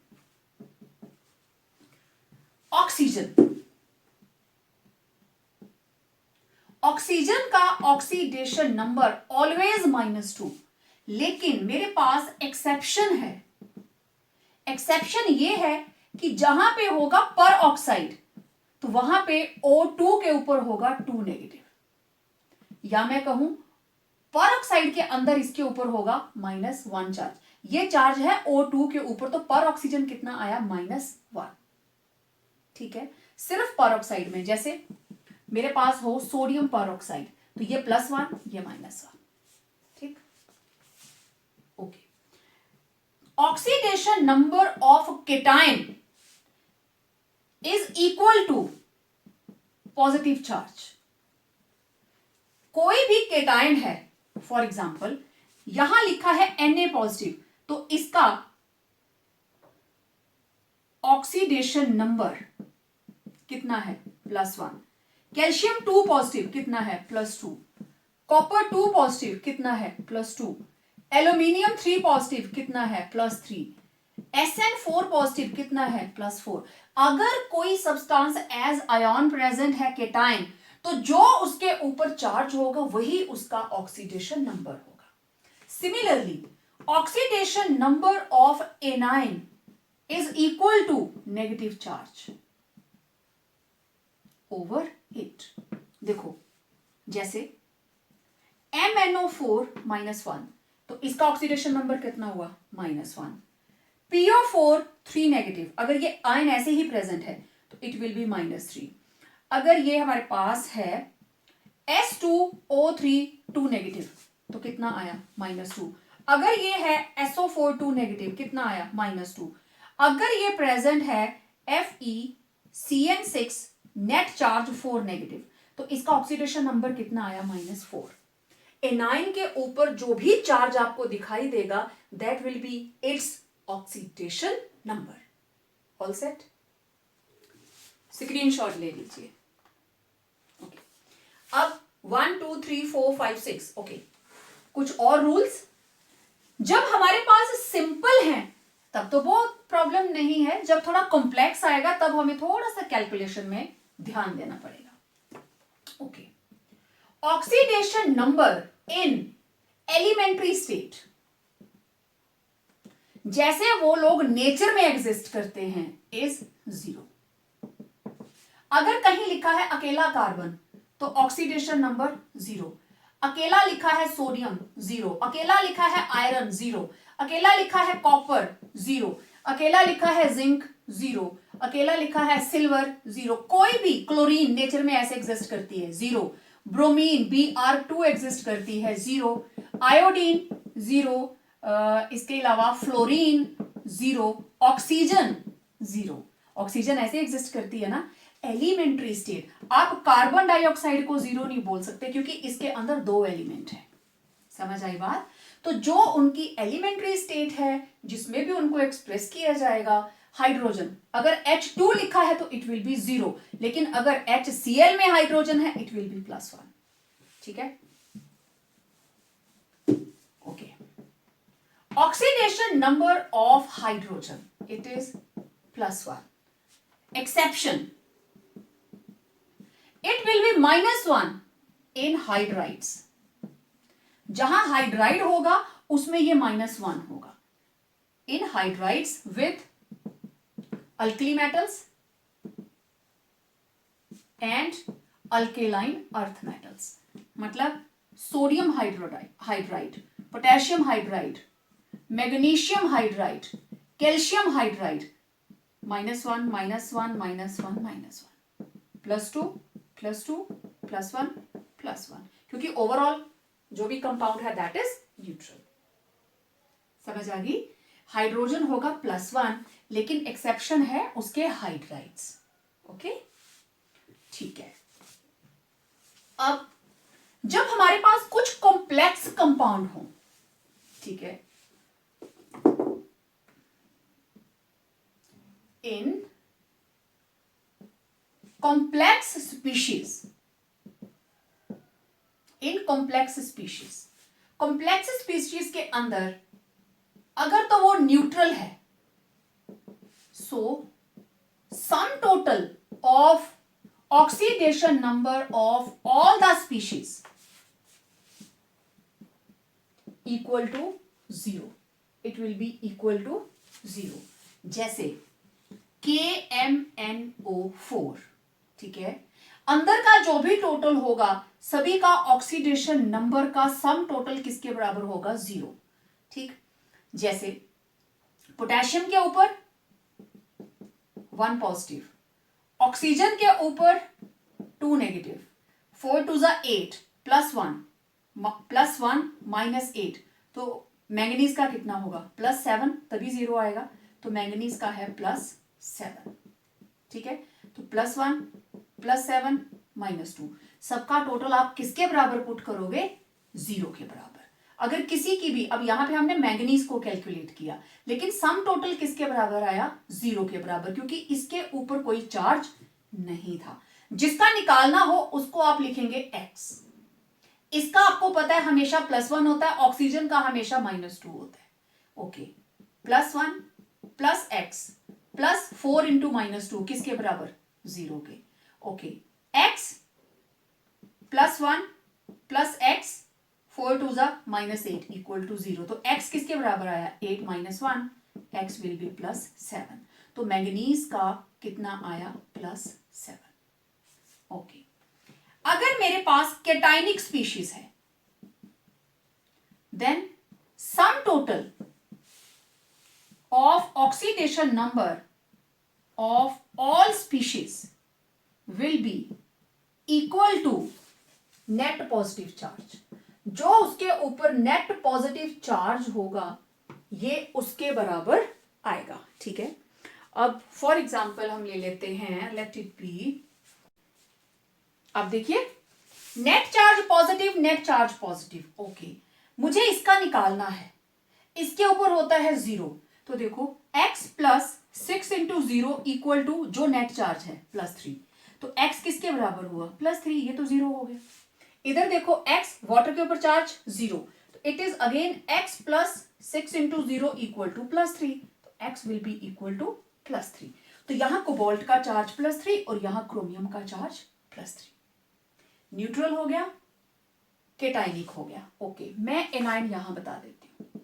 ऑक्सीजन, ऑक्सीजन का ऑक्सीडेशन नंबर ऑलवेज -2, लेकिन मेरे पास एक्सेप्शन है। एक्सेप्शन ये है कि जहां पे होगा पर ऑक्साइड तो वहां पे O2 के ऊपर होगा 2 नेगेटिव, या मैं कहूं पर ऑक्साइड के अंदर इसके ऊपर होगा -1 चार्ज। ये चार्ज है O2 के ऊपर, तो पर ऑक्सीजन कितना आया, -1, ठीक है। सिर्फ पर ऑक्साइड में, जैसे मेरे पास हो सोडियम पर ऑक्साइड, तो ये +1 ये -1, ठीक, okay. Oxidation number of cation is equal to positive charge. कोई भी केटाइन है, फॉर एग्जाम्पल यहां लिखा है Na पॉजिटिव, तो इसका ऑक्सीडेशन नंबर कितना है, +1। कैल्शियम 2 पॉजिटिव कितना है, +2। कॉपर 2 पॉजिटिव कितना है, +2। एल्यूमिनियम 3 पॉजिटिव कितना है, +3। Sn4 पॉजिटिव कितना है, +4। अगर कोई सब्सटेंस एज आयन प्रेजेंट है केटाइन, तो जो उसके ऊपर चार्ज होगा वही उसका ऑक्सीडेशन नंबर होगा। Similarly oxidation number of anion is equal to negative charge over it. देखो, जैसे MnO4 -1, तो इसका ऑक्सीडेशन नंबर कितना हुआ, -1। PO4 3 नेगेटिव, अगर ये आयन ऐसे ही प्रेजेंट है तो इट विल बी -3। अगर ये हमारे पास है S2O3 2 नेगेटिव, तो कितना आया, -2। अगर ये है SO4 2 नेगेटिव, कितना आया, -2। अगर ये प्रेजेंट है FeCN6 नेट चार्ज 4 नेगेटिव, तो इसका ऑक्सीडेशन नंबर कितना आया, -4। एनाइन के ऊपर जो भी चार्ज आपको दिखाई देगा, that will be its oxidation number. All set. Screenshot ले लीजिए। ओके, अब 1 2 3 4 5 6। ओके, कुछ और रूल्स। जब हमारे पास सिंपल है तब तो बहुत प्रॉब्लम नहीं है, जब थोड़ा कॉम्प्लेक्स आएगा तब हमें थोड़ा सा कैलकुलेशन में ध्यान देना पड़ेगा। Okay, oxidation number in elementary state, जैसे वो लोग नेचर में एग्जिस्ट करते हैं, इज 0। अगर कहीं लिखा है अकेला कार्बन तो ऑक्सीडेशन नंबर 0। अकेला लिखा है सोडियम 0, अकेला लिखा है आयरन 0, अकेला लिखा है कॉपर 0, अकेला लिखा है जिंक 0, अकेला लिखा है सिल्वर 0। कोई भी क्लोरीन नेचर में ऐसे एग्जिस्ट करती है 0, ब्रोमीन Br2 एग्जिस्ट करती है 0, आयोडीन 0, इसके अलावा फ्लोरीन 0, ऑक्सीजन 0। ऑक्सीजन ऐसे एग्जिस्ट करती है ना एलिमेंट्री स्टेट। आप कार्बन डाइऑक्साइड को 0 नहीं बोल सकते क्योंकि इसके अंदर 2 एलिमेंट है। समझ आई बात? तो जो उनकी एलिमेंट्री स्टेट है जिसमें भी उनको एक्सप्रेस किया जाएगा, हाइड्रोजन अगर H2 लिखा है तो इट विल बी 0, लेकिन अगर HCl में हाइड्रोजन है इट विल बी +1। ठीक है, okay. Oxidation number of hydrogen, it is +1। Exception, it will be -1 in hydrides. जहां हाइड्राइड होगा उसमें ये -1 होगा। In hydrides with alkali metals and alkaline earth metals, मतलब sodium hydride, potassium hydride, magnesium hydride, calcium hydride, -1 -1 -1 -1, +2 +2 +1 +1, क्योंकि overall जो भी compound है दैट इज न्यूट्रल। समझ आ गई? हाइड्रोजन होगा +1, लेकिन एक्सेप्शन है उसके हाइड्राइड्स। ओके, ठीक है। अब जब हमारे पास कुछ कॉम्प्लेक्स कंपाउंड हो, ठीक है, in complex species, in complex species के अंदर अगर तो वो न्यूट्रल है, so sum total of oxidation number of all the species equal to 0। It will be equal to 0। जैसे KMNO4, ठीक है, अंदर का जो भी टोटल होगा सभी का ऑक्सीडेशन नंबर का सम टोटल किसके बराबर होगा? 0। ठीक, जैसे पोटेशियम के ऊपर 1 पॉजिटिव, ऑक्सीजन के ऊपर 2 नेगेटिव, 4 2 8 +1 -8, तो मैंगनीज का कितना होगा? +7, तभी 0 आएगा, तो मैंगनीज का है +7। ठीक है, तो +1 +7 -2, सबका टोटल आप किसके बराबर पुट करोगे? 0 के बराबर। अगर किसी की भी, अब यहां पे हमने मैंगनीज को कैलकुलेट किया, लेकिन सम टोटल किसके बराबर आया? 0 के बराबर, क्योंकि इसके ऊपर कोई चार्ज नहीं था। जिसका निकालना हो उसको आप लिखेंगे x। इसका आपको पता है हमेशा +1 होता है, ऑक्सीजन का हमेशा -2 होता है। ओके, +1 + x +4 × -2 किसके बराबर? 0 के। ओके, x +1 + x 4 2 -8 = 0, तो x किसके बराबर आया? 8 - 1, x विल बी +7, तो मैंगनीज का कितना आया? +7। ओके, अगर मेरे पास कैटाइनिक स्पीशीज है, then sum total of oxidation number of all species will be equal to net positive charge। जो उसके ऊपर नेट पॉजिटिव चार्ज होगा ये उसके बराबर आएगा। ठीक है, अब फॉर एग्जांपल हम ले लेते हैं, लेट इट बी, अब देखिए net charge positive, net charge positive. Okay, मुझे इसका निकालना है, इसके ऊपर होता है 0, तो देखो x + 6 इंटू 0 इक्वल टू जो नेट चार्ज है +3। तो x किसके बराबर हुआ +3, ये तो 0 हो गया। इधर देखो x वाटर के ऊपर चार्ज 0, तो it is again x plus 6 into 0 equal to +3, तो x will be equal to +3। तो यहां कोबाल्ट का चार्ज +3 और यहां क्रोमियम का चार्ज +3। न्यूट्रल हो गया, केटाइनिक हो गया। ओके, मैं एनाइन यहां बता देती हूं।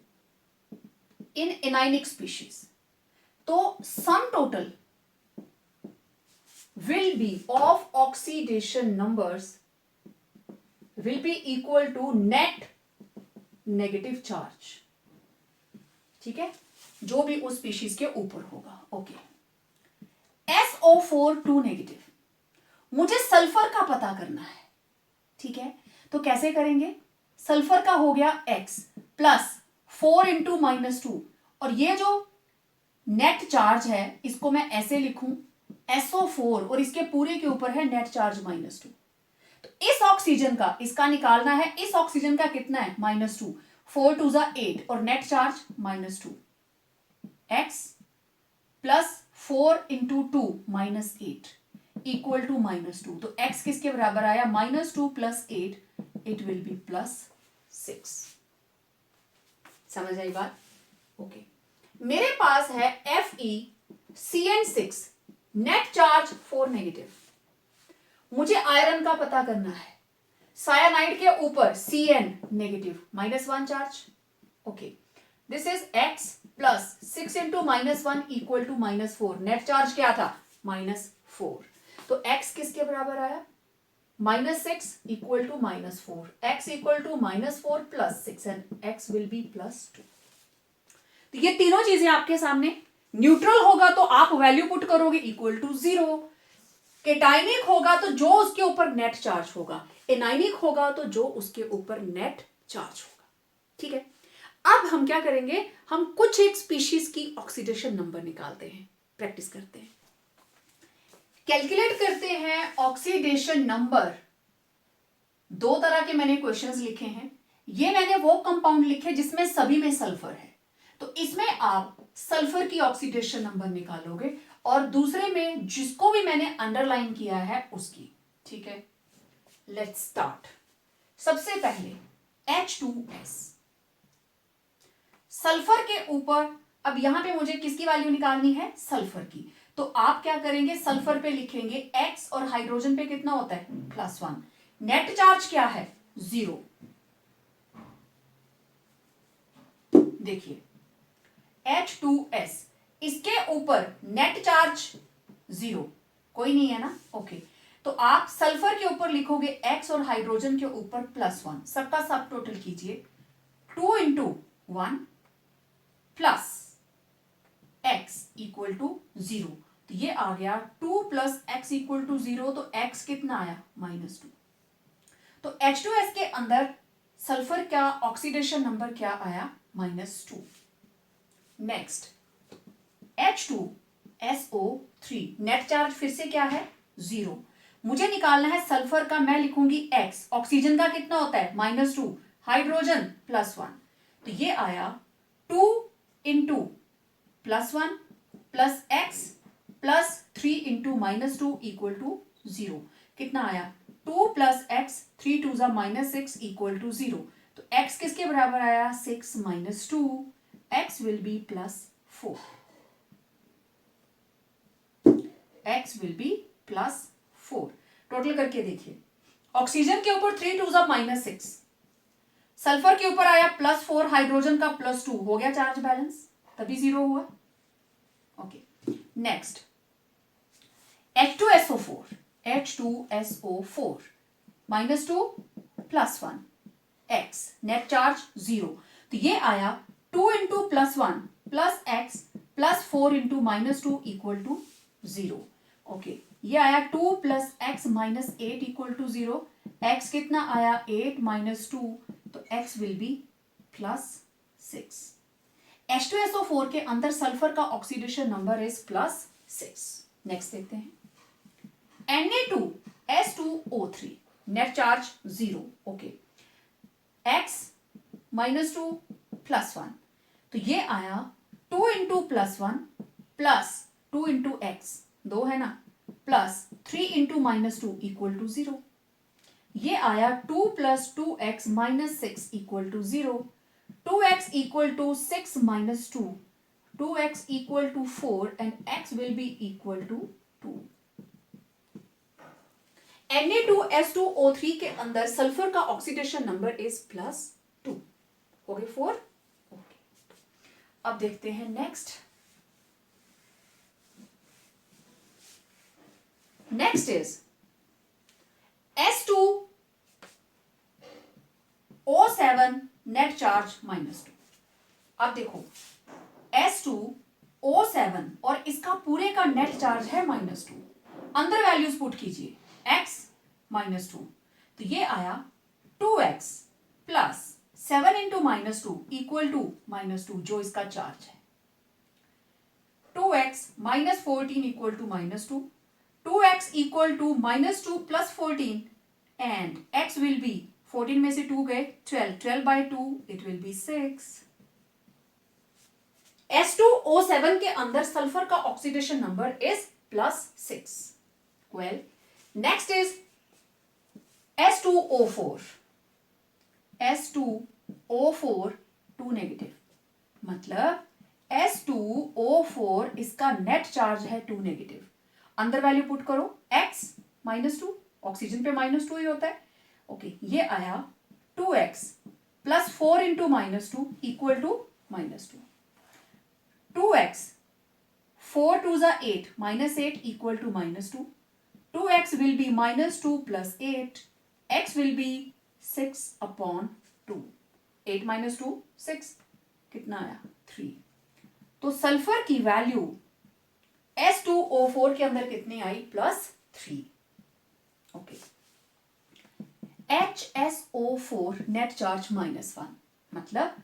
इन एनाइनिक स्पीशीज तो sum total will be of oxidation numbers will be equal to net negative charge। ठीक है, जो भी उस स्पीशीज के ऊपर होगा। ओके, SO4 2 नेगेटिव, मुझे सल्फर का पता करना है। ठीक है, तो कैसे करेंगे? सल्फर का हो गया x प्लस 4 इंटू -2, और ये जो नेट चार्ज है इसको मैं ऐसे लिखूं SO4 और इसके पूरे के ऊपर है नेट चार्ज -2। तो इस ऑक्सीजन का इसका निकालना है। इस ऑक्सीजन का कितना है -2, 4 2 ज़ा 8 और net charge -2, x plus 4 into 2 -8 equal to -2। तो x किसके बराबर आया -2 प्लस 8, इट विल बी +6। समझ आई बात? ओके, मेरे पास है FeCN6 नेट चार्ज 4 नेगेटिव। मुझे आयरन का पता करना है। सायानाइड के ऊपर Cn negative -1 charge. Okay, this is x plus 6 into -1 equal to -4। Net charge क्या था -4, तो x किसके बराबर आया -6 equal to -4, x equal to -4 plus 6 and x will be +2। तो ये तीनों चीजें आपके सामने। न्यूट्रल होगा तो आप वैल्यू पुट करोगे इक्वल टू 0। केटाइनिक होगा तो जो उसके ऊपर नेट चार्ज होगा, एनाइनिक होगा तो जो उसके ऊपर नेट चार्ज होगा। ठीक है, अब हम क्या करेंगे, हम कुछ एक स्पीशीज की ऑक्सीडेशन नंबर निकालते हैं, प्रैक्टिस करते हैं, कैलकुलेट करते हैं ऑक्सीडेशन नंबर। दो तरह के मैंने क्वेश्चंस लिखे हैं। ये मैंने वो कंपाउंड लिखे जिसमें सभी में सल्फर है, तो इसमें आप सल्फर की ऑक्सीडेशन नंबर निकालोगे, और दूसरे में जिसको भी मैंने अंडरलाइन किया है उसकी। ठीक है, लेट्स स्टार्ट। सबसे पहले H2S, सल्फर के ऊपर, अब यहां पे मुझे किसकी वैल्यू निकालनी है सल्फर की, तो आप क्या करेंगे सल्फर पे लिखेंगे x और हाइड्रोजन पे कितना होता है +1। नेट चार्ज क्या है 0। देखिए H2S, इसके ऊपर नेट चार्ज 0, कोई नहीं है ना। ओके, तो आप सल्फर के ऊपर लिखोगे x और हाइड्रोजन के ऊपर +1, सबका सब टोटल कीजिए 2 into 1 plus x equal to 0। तो ये आ गया 2 प्लस x इक्वल टू 0, तो x कितना आया -2। तो H2S के अंदर सल्फर का ऑक्सीडेशन नंबर क्या आया -2। नेक्स्ट H2SO3, नेट चार्ज फिर से क्या है 0। मुझे निकालना है सल्फर का, मैं लिखूंगी x, ऑक्सीजन का कितना होता है -2, हाइड्रोजन +1, तो ये आया 2 into +1 plus x plus 3 into -2 equal to 0। कितना आया 2 प्लस x, 3 2 ज़ा -6 इक्वल टू 0। तो x किसके बराबर आया 6 -2, x will be +4, x will be +4। Total करके देखिए, ऑक्सीजन के ऊपर 3 2 ज़ा -6, सल्फर के ऊपर आया +4, हाइड्रोजन का +2, हो गया चार्ज बैलेंस, तभी 0 हुआ। Okay, next H2SO4, H2SO4 -2 +1 x, net charge 0, तो ये आया 2 into +1 plus x plus 4 into -2 equal to 0। Okay, ये आया 2 plus x -8 equal to 0। x कितना आया 8 -2, तो x विल बी +6। H2SO4 के अंदर सल्फर का ऑक्सीडेशन नंबर इज +6। नेक्स्ट देखते हैं Na2S2O3, net charge 0। Okay, x -2 +1, तो ये आया 2 इंटू +1 प्लस 2 इंटू एक्स 2 है ना, plus 3 into minus 2 equal to 0। ये आया 2 plus 2x minus 6 equal to 0। 2x equal to 6 minus 2, 2x equal to 4 and x will be equal to 2। Na2S2O3 के अंदर sulphur का ऑक्सीडेशन नंबर इज +2। हो गए 4। Okay, अब देखते हैं next. Next is S2O7 net charge -2। अब देखो S2O7 और इसका पूरे का नेट चार्ज है -2। अंदर वैल्यूज पुट कीजिए, x -2, तो ये आया 2x plus 7 into -2 equal to -2 जो इसका चार्ज है। 2x minus 14 equal to -2, 2x equal to -2 plus 14 and x will be 14 में से 2 गए 12, 12 by 2 it will be 6। S2O7 के अंदर सल्फर का oxidation number is +6। Well, next is S2O4। S2O4 2 negative, मतलब S2O4 इसका नेट चार्ज है 2 नेगेटिव। अंदर वैल्यू पुट करो, x -2, ऑक्सीजन पे -2 ही होता है। ओके, ये आया 2x plus 4 into -2 equal to -2। 2x 4 2 जा 8 -8 equal to -2। 2x will be -2 plus 8, x will be 6 upon 2। 8 minus 2 6, कितना आया 3। तो सल्फर की वैल्यू S2O4 के अंदर कितनी आई +3। ओके, HSO4 नेट चार्ज -1, मतलब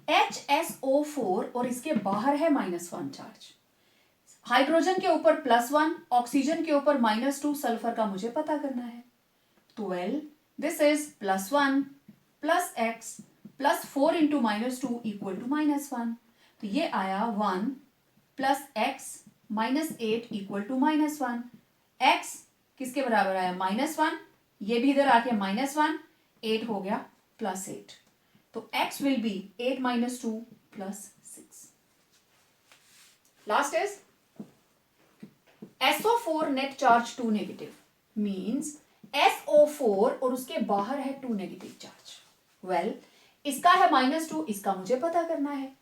HSO4 और इसके बाहर है -1 चार्ज। हाइड्रोजन के ऊपर +1, ऑक्सीजन के ऊपर -2, सल्फर का मुझे पता करना है। 12, this is +1 plus x plus 4 into -2 equal to -1। तो ये आया 1 plus x -8 equal to -1। x किसके बराबर आया -1, ये भी इधर आके -1, 8 हो गया +8। तो x will be 8 minus 2 plus 6। Last is SO4 net charge 2 negative means SO4 और उसके बाहर है 2 नेगेटिव चार्ज। वेल, इसका है -2, इसका मुझे पता करना है।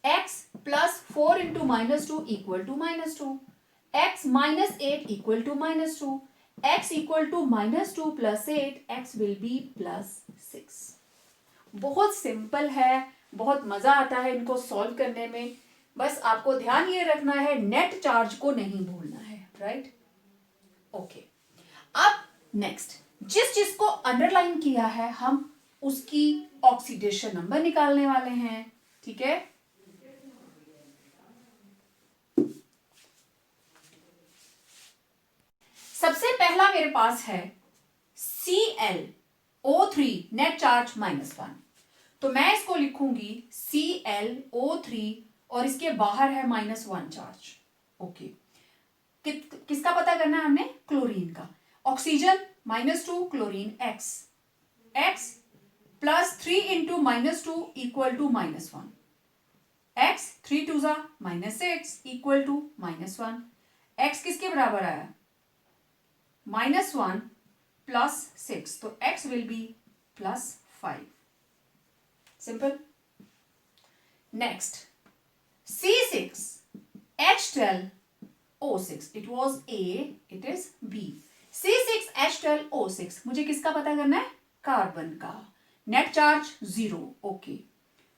x plus 4 into -2 equal to -2, x -8 equal to -2, x equal to -2 plus 8, x will be +6। बहुत सिंपल है, बहुत मजा आता है इनको सॉल्व करने में। बस आपको ध्यान ये रखना है, नेट चार्ज को नहीं भूलना है, राइट। ओके, अब नेक्स्ट, जिसको अंडरलाइन किया है हम उसकी ऑक्सीडेशन नंबर निकालने वाले हैं, ठीक है। सबसे पहला मेरे पास है ClO3 नेट चार्ज -1, तो मैं इसको लिखूंगी ClO3 और इसके बाहर है -1 चार्ज। ओके, किसका पता करना है हमने, क्लोरीन का। Oxygen -2, chlorine x plus 3 into -2 equal to -1, x 3 2 जा -6 इक्वल टू -1। x किसके बराबर आया, -1 प्लस 6, तो x will be +5। Simple. Next, C6H12O6, it was A, it is B। C6H12O6 मुझे किसका पता करना है, कार्बन का। Net charge 0। Okay,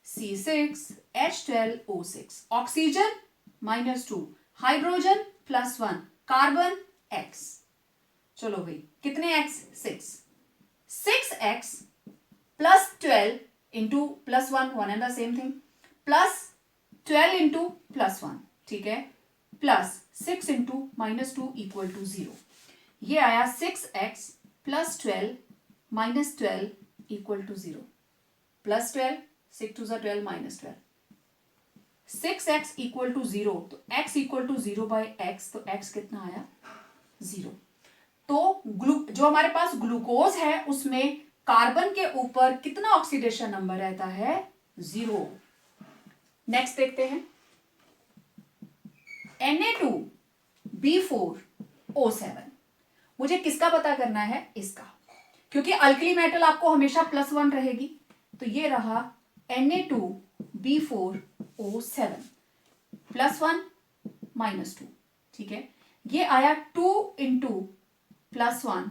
C6H12O6, oxygen -2, hydrogen +1, carbon x। चलो भाई, कितने x, 6x plus 12 into +1, 1 and the same thing, plus 12 into +1, ठीक है, प्लस 6 इंटू -2 इक्वल टू 0। ये आया 6x plus 12 minus 12 equal to 0, plus 12, 6 2 12 -12। 6x equal to 0, तो x equal to 0 by x, तो x कितना आया 0। तो जो हमारे पास ग्लूकोज है उसमें कार्बन के ऊपर कितना ऑक्सीडेशन नंबर रहता है 0। नेक्स्ट देखते हैं Na2B4O7। मुझे किसका पता करना है इसका, क्योंकि अल्कली मेटल आपको हमेशा +1 रहेगी। तो ये रहा Na2B4O7 +1 -2, ठीक है। ये आया 2 इंटू +1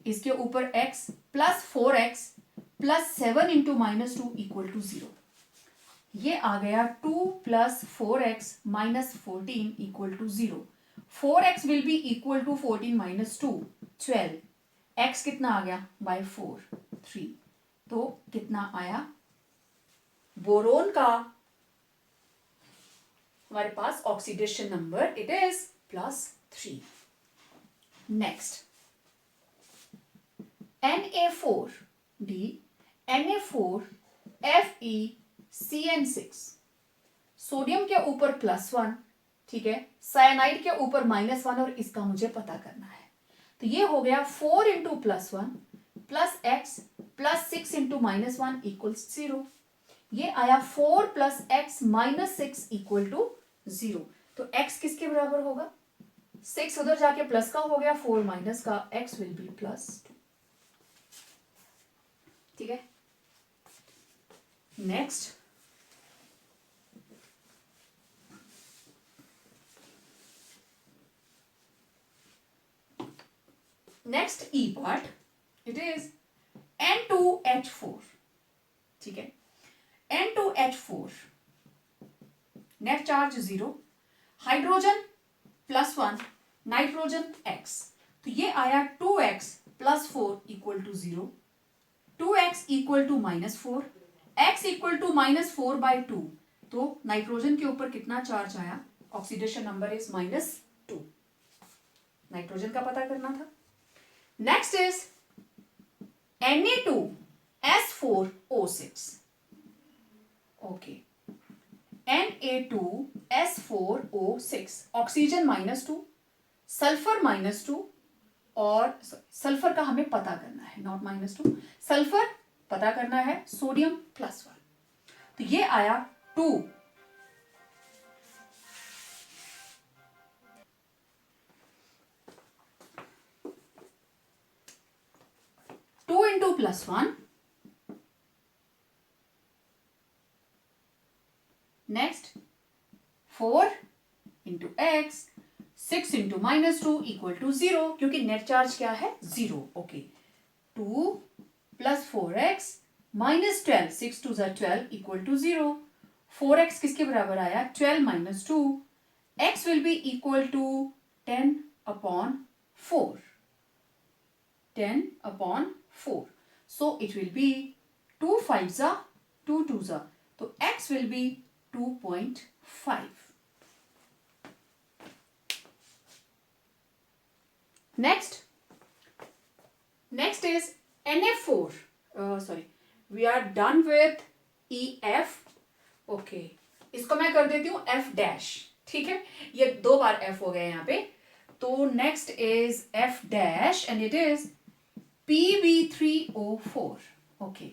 इसके ऊपर x plus 4x plus 7 into -2 equal to 0। ये आ गया 2 plus 4x minus 14 equal to 0। 4x will be equal to 14 minus 2 12। x कितना आ गया बाय 4 3। तो कितना आया बोरोन का हमारे पास oxidation number, it is +3। Next Na4D Na4FeCN6, sodium के ऊपर +1, ठीक है, साइनाइड के ऊपर -1 और इसका मुझे पता करना है। तो ये हो गया 4 into +1 plus x plus 6 into -1 equals 0। ये आया 4 plus x minus 6 equal to 0। तो x किसके बराबर होगा, 6 उधर जाके प्लस का हो गया, 4 माइनस का, x विल बी +2, ठीक है। Next next E part, it is N2H4, ठीक है। N2H4 net charge 0, hydrogen +1, nitrogen x। तो ये आया 2x plus 4 equal to 0, 2x equal to -4, x equal to -4 by 2। तो नाइट्रोजन के ऊपर कितना चार्ज आया, ऑक्सीडेशन नंबर इज -2। नाइट्रोजन का पता करना था। Next is Na2S4O6, okay. Na2S4O6 oxygen -2, sulphur -2, और सल्फर का हमें पता करना है, नॉट -2, सल्फर पता करना है, सोडियम +1। तो ये आया 2 into +1, next 4 into x 6 into -2 equal to 0, क्योंकि नेट चार्ज क्या है 0, okay. 2 plus 4x minus 12, 6 2 12 equal to 0। 4x किसके बराबर आया 12 minus 2, x will be equal to 10/4, 10/4। So it will be 2 5s are 2 2s are, तो x will be 2.5. Next is NF4. Sorry, we are done with EF. Okay, इसको मैं कर देती हूँ F dash, ठीक है। ये 2 बार F हो गए यहाँ पे। तो next is F dash and it is Pb3O4, okay.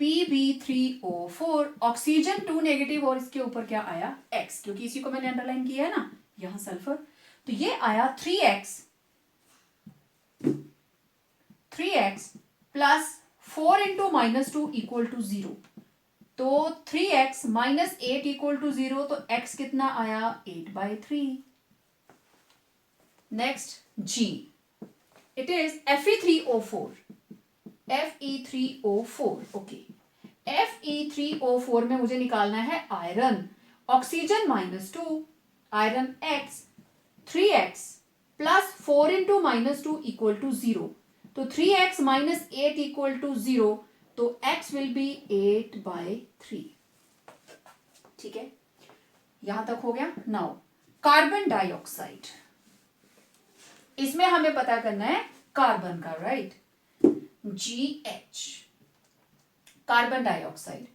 Pb3O4 oxygen 2 negative और इसके ऊपर क्या आया X, क्योंकि इसी को मैंने अंडरलाइन किया है ना, यहां सल्फर। तो ये आया 3x plus 4 into -2 equal to 0। तो 3x माइनस 8 इक्वल टू 0, तो x कितना आया 8/3। Next G, it is Fe3O4, okay. Fe3O4 में मुझे निकालना है iron, oxygen -2, iron x, 3x plus 4 into -2 equal to 0। तो 3x माइनस 8 इक्वल टू 0, तो x विल बी 8/3, ठीक है। यहां तक हो गया। नाउ कार्बन डाइऑक्साइड, इसमें हमें पता करना है कार्बन का, right. GH carbon dioxide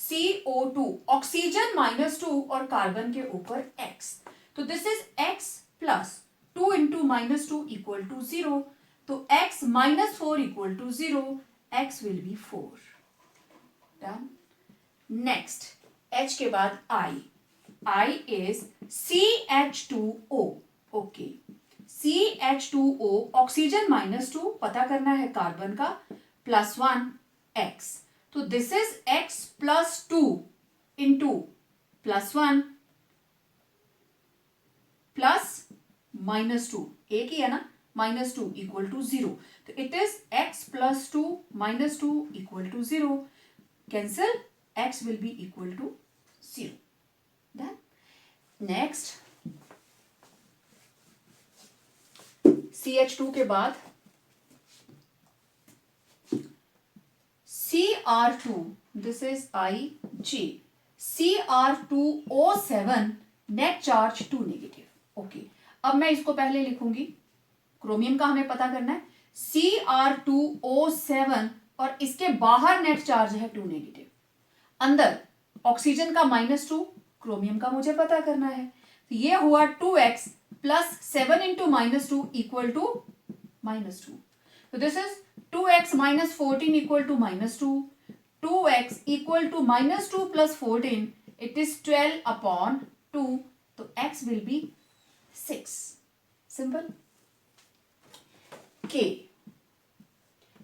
CO2 oxygen -2 और कार्बन के ऊपर X, तो this is X plus 2 into -2 equal to 0, तो X -4 equal to 0, X will be 4. Done. Next H के बाद I is CH2O. Okay, CH2O oxygen -2 पता करना है कार्बन का, +1 X, तो this is X plus 2 into +1 plus -2, एक ही है ना, -2 इक्वल टू 0, तो it is X plus 2 -2 equal to 0, cancel, X will be equal to 0. Done. Next CH2 के बाद Cr2, this is IG, Cr2O7 net charge 2 negative. Okay, अब मैं इसको पहले लिखूंगी, क्रोमियम का हमें पता करना है, Cr2O7 और इसके बाहर नेट चार्ज है 2 नेगेटिव, अंदर ऑक्सीजन का -2, क्रोमियम का मुझे पता करना है, तो ये हुआ 2x plus 7 into -2 equal to -2, तो this is 2x minus 14 equal to -2, 2x equal to -2 plus 14, it is 12 upon 2, so x will be 6. Simple. K,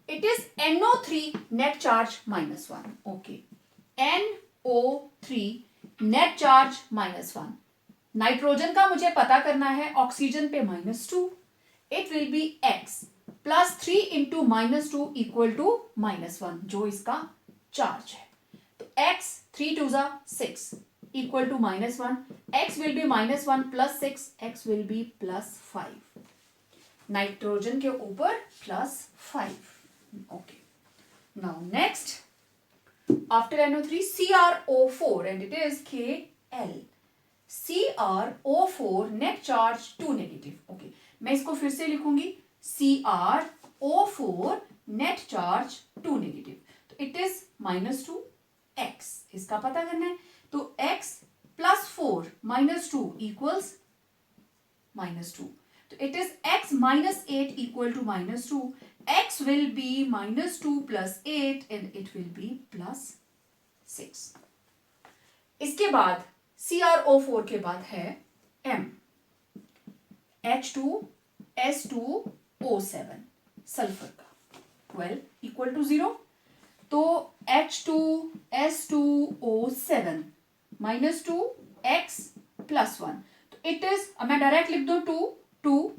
it is NO3 net charge -1. Okay, NO3 net charge -1. Nitrogen का मुझे पता करना है, oxygen पे -2, it will be x plus 3 into -2 equal to -1, जो इसका charge है, तो x 3 2 6 equal to -1, x will be -1 plus 6, x will be +5, nitrogen के ऊपर +5. Okay, now next after NO3 CrO4 and it is Kl. CrO4 net charge 2 negative. Okay, मैं इसको फिर से लिखूंगी, CrO4 नेट चार्ज 2 नेगेटिव, तो इट इज -2x, इसका पता करना है, तो x प्लस 4 -2 इक्वल्स -2, तो it is x -8 equal to -2, x will be -2 plus 8 and it will be +6. इसके बाद CrO4 के बाद है M, H2S2O7 सल्फर का, 12 इक्वल टू 0, तो H2S2O7 -2x प्लस 1, तो इट इज, मैं डायरेक्ट लिख दो, 2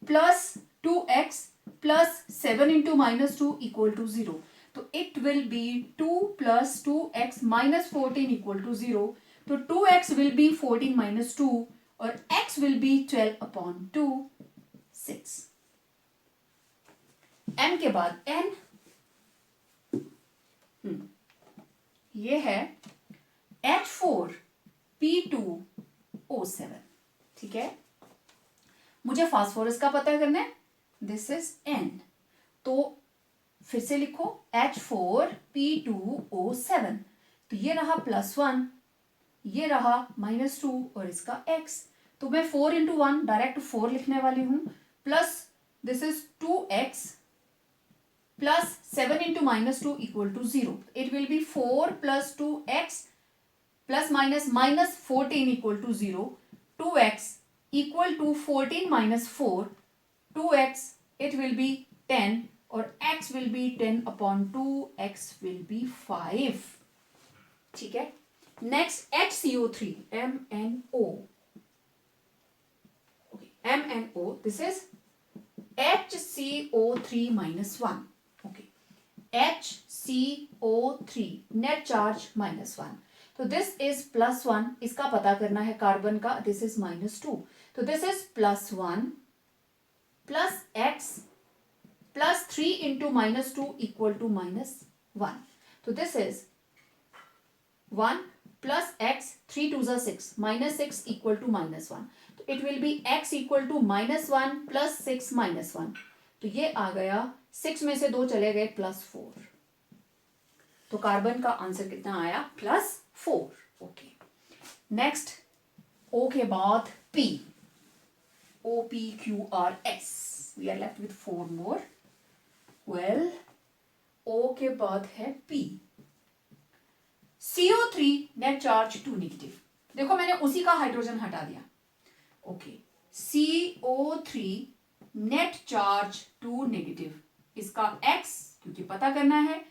plus 2x plus 7 into -2 equal to 0, तो it will be 2 plus 2x minus 14 equal to 0, तो 2x विल बी 14 माइनस 2 और x will B 12 upon 2, 6. M के बाद N, ये है H4P2O7. ठीक है, मुझे फास्फोरस का पता करना है, दिस इज N, तो फिर से लिखो H4P2O7, तो ये रहा +1, ये रहा -2 और इसका x, तो मैं 4 इंटू 1 डायरेक्ट 4 लिखने वाली हूं, plus this is 2x plus 7 into -2 equal to 0, it will be 4 plus 2x plus minus 14 equal to 0, 2x equal to 14 minus 4, 2x it will be 10 और x will be 10 upon 2, x will be 5. ठीक है, नेक्स्ट HCO3 MnO. MnO, this is HCO3 -1. Okay, HCO3 net charge -1, तो this is +1, इसका पता करना है carbon का, दिस इज -2, तो this is +1 plus x plus 3 into -2 equal to -1, तो this is 1 plus x 3 2 6 -6 equal to -1, तो it will be x equal to -1 plus 6 -1, तो ये आ गया 6 में से 2 चले गए +4. तो कार्बन का आंसर कितना आया? +4। ओके, नेक्स्ट O के बाद P, OPQRS, we are left with 4 more. Well, O के बाद है P, CO3 net charge 2 negative. देखो मैंने उसी का हाइड्रोजन हटा दिया। Okay, CO3 net charge 2 negative, इसका X क्योंकि पता करना है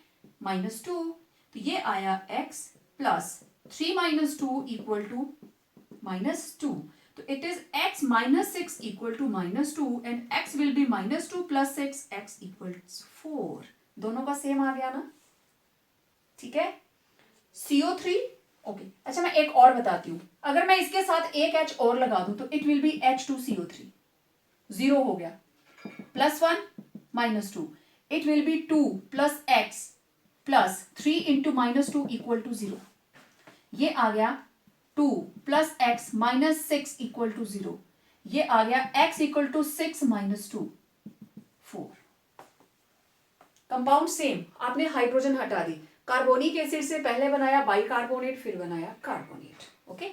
-2, तो ये आया X प्लस 3 - 2 इक्वल टू -2, तो it is X -6 equal to -2 and X will be -2 + 6, X equals 4। दोनों का सेम आ गया ना? ठीक है, CO3। ओके, अच्छा मैं एक और बताती हूं, अगर मैं इसके साथ एक H और लगा दूं तो इट विल बी H2CO3, 0 हो गया, +1 -2, it will be 2 + X + 3 × -2 equal to 0। ये आ गया 2 + X - 6 इक्वल टू 0। ये आ गया X equal to 6 - 2, 4। Compound same, आपने हाइड्रोजन हटा दी, कार्बोनिक एसिड से पहले बनाया बाइकार्बोनेट, फिर बनाया कार्बोनेट। ओके,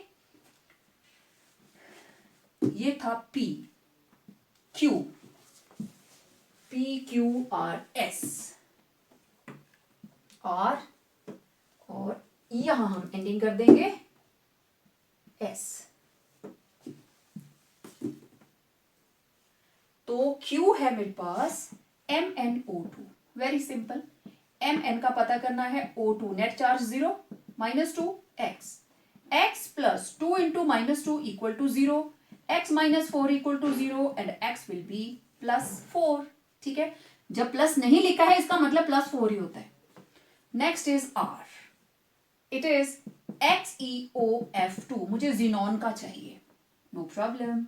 ये था P, Q, PQRS, और यहां हम एंडिंग कर देंगे S। तो Q है मेरे पास MnO2, वेरी सिंपल। Mn का पता करना है, O2 net charge 0, -2 X, X + 2 × -2 equal to 0, X - 4 equal to 0 and X will be +4। ठीक है, जब प्लस नहीं लिखा है इसका मतलब +4 ही होता है। Next is R, it is XeOF2, मुझे जीनॉन का चाहिए, no problem.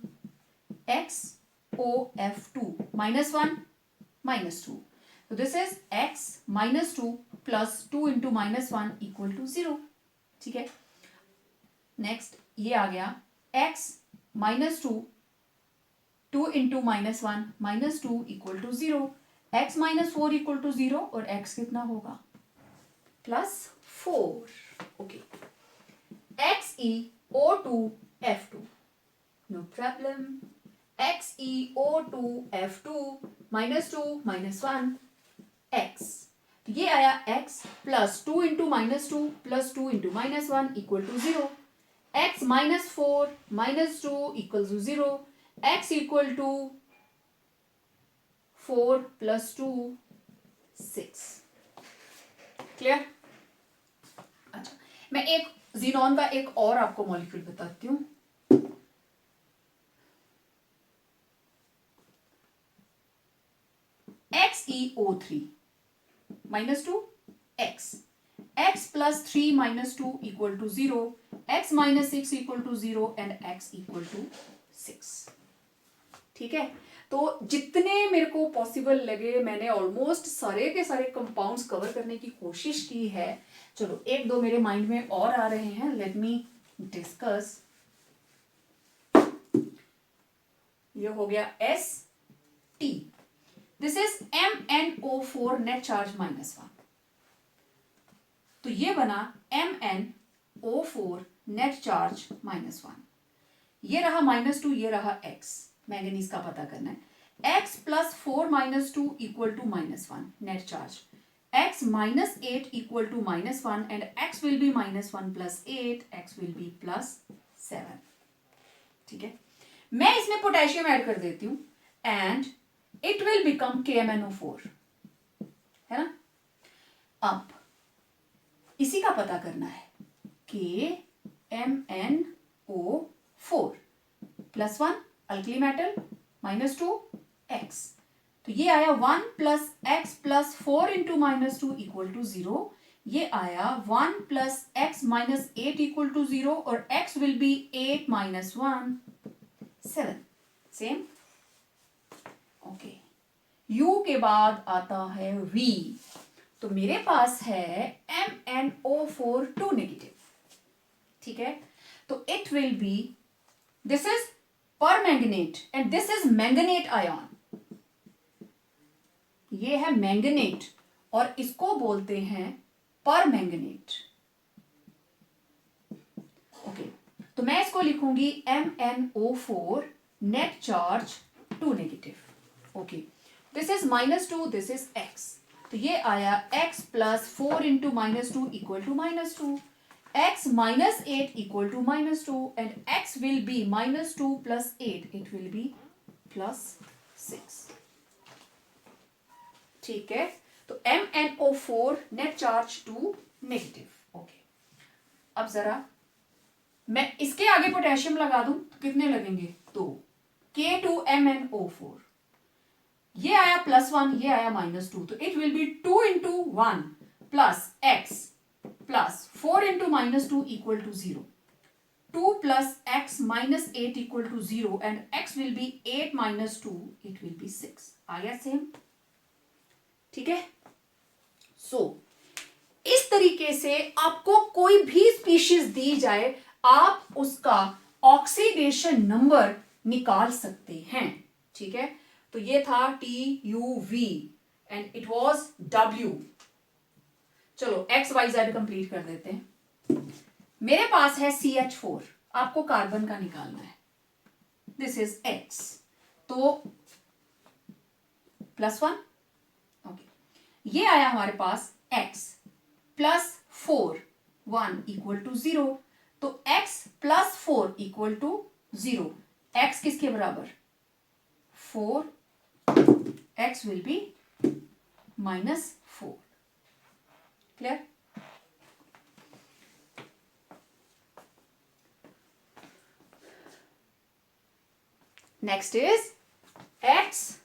XOF2 -1 -2, so this is X -2 + 2 × -1 equal to 0। ठीक है, नेक्स्ट ये आ गया X -2 2 × -1 -2 equal to 0, X - 4 equal to 0 और X कितना होगा? +4। Okay, XeO2F2, no problem. XeO2F2 -2 -1 X, तो ये आया X + 2 × -2 + 2 × -1 equal to 0, X - 4 - 2 equal to 0, X equal to 4 + 2 6। Clear? अच्छा, मैं एक जीनॉन का एक और आपको मॉलिक्यूल बताती हूं। XeO3 -2 X, X + 3 - 2 equal to 0, X - 6 equal to 0 and X equal to 6। ठीक है, तो जितने मेरे को पॉसिबल लगे मैंने ऑलमोस्ट सारे के सारे कंपाउंड्स कवर करने की कोशिश की है। चलो एक दो मेरे माइंड में और आ रहे हैं, लेट मी डिस्कस। ये हो गया ST, this is MnO4 net charge -1, तो ये बना MnO4 नेट चार्ज -1। ये रहा -2, ये रहा X, मैंगनीज का पता करना है। X + 4 - 2 equal to -1 net charge, X - 8 equal to -1 and X will be -1 + 8, X will be +7। ठीक है, मैं इसमें पोटेशियम ऐड कर देती हूं and it will become KMnO4, है ना? अब इसी का पता करना है, KMnO4 +1 अल्कली मेटल -2 X, तो ये आया 1 + X + 4 × -2 इक्वल टू 0, ये आया 1 + X - 8 इक्वल टू 0 और X will be 8 - 1 7, same. Okay, U के बाद आता है V, तो मेरे पास है MnO4 2 नेगेटिव। ठीक है, तो it will B, this is permanganate and this is manganate ion, ये है मैंगनेट और इसको बोलते हैं परमैंगनेट। ओके, तो मैं इसको लिखूंगी MnO4 net charge 2 negative. Okay, this is -2, this is x, तो ये आया x plus 4 into -2 equal to -2, x minus 8 equal to -2 and x will be -2 plus 8, it will be plus 6। ठीक है, तो MnO4 net charge 2 negative. Okay, अब जरा मैं इसके आगे पोटेशियम लगा दूं तो कितने लगेंगे? 2, K2MnO4, ये आया +1, ये आया -2, तो it will be 2 into 1 plus x plus 4 into -2 equal to 0, 2 plus x minus 8 equal to 0 and x will be 8 minus 2, it will be 6। आया सेम? ठीक है, सो इस तरीके से आपको कोई भी स्पीशीज दी जाए, आप उसका ऑक्सीडेशन नंबर निकाल सकते हैं। ठीक है, तो ये था TUV and it was W। चलो XYZ कंप्लीट कर देते हैं। मेरे पास है CH4, आपको कार्बन का निकालना है, दिस इज X, तो +1। ओके, ये आया हमारे पास x प्लस 4 1 इक्वल टू 0, तो x plus 4 equal to 0, x किसके बराबर? 4, x will be -4। Clear? Next is x,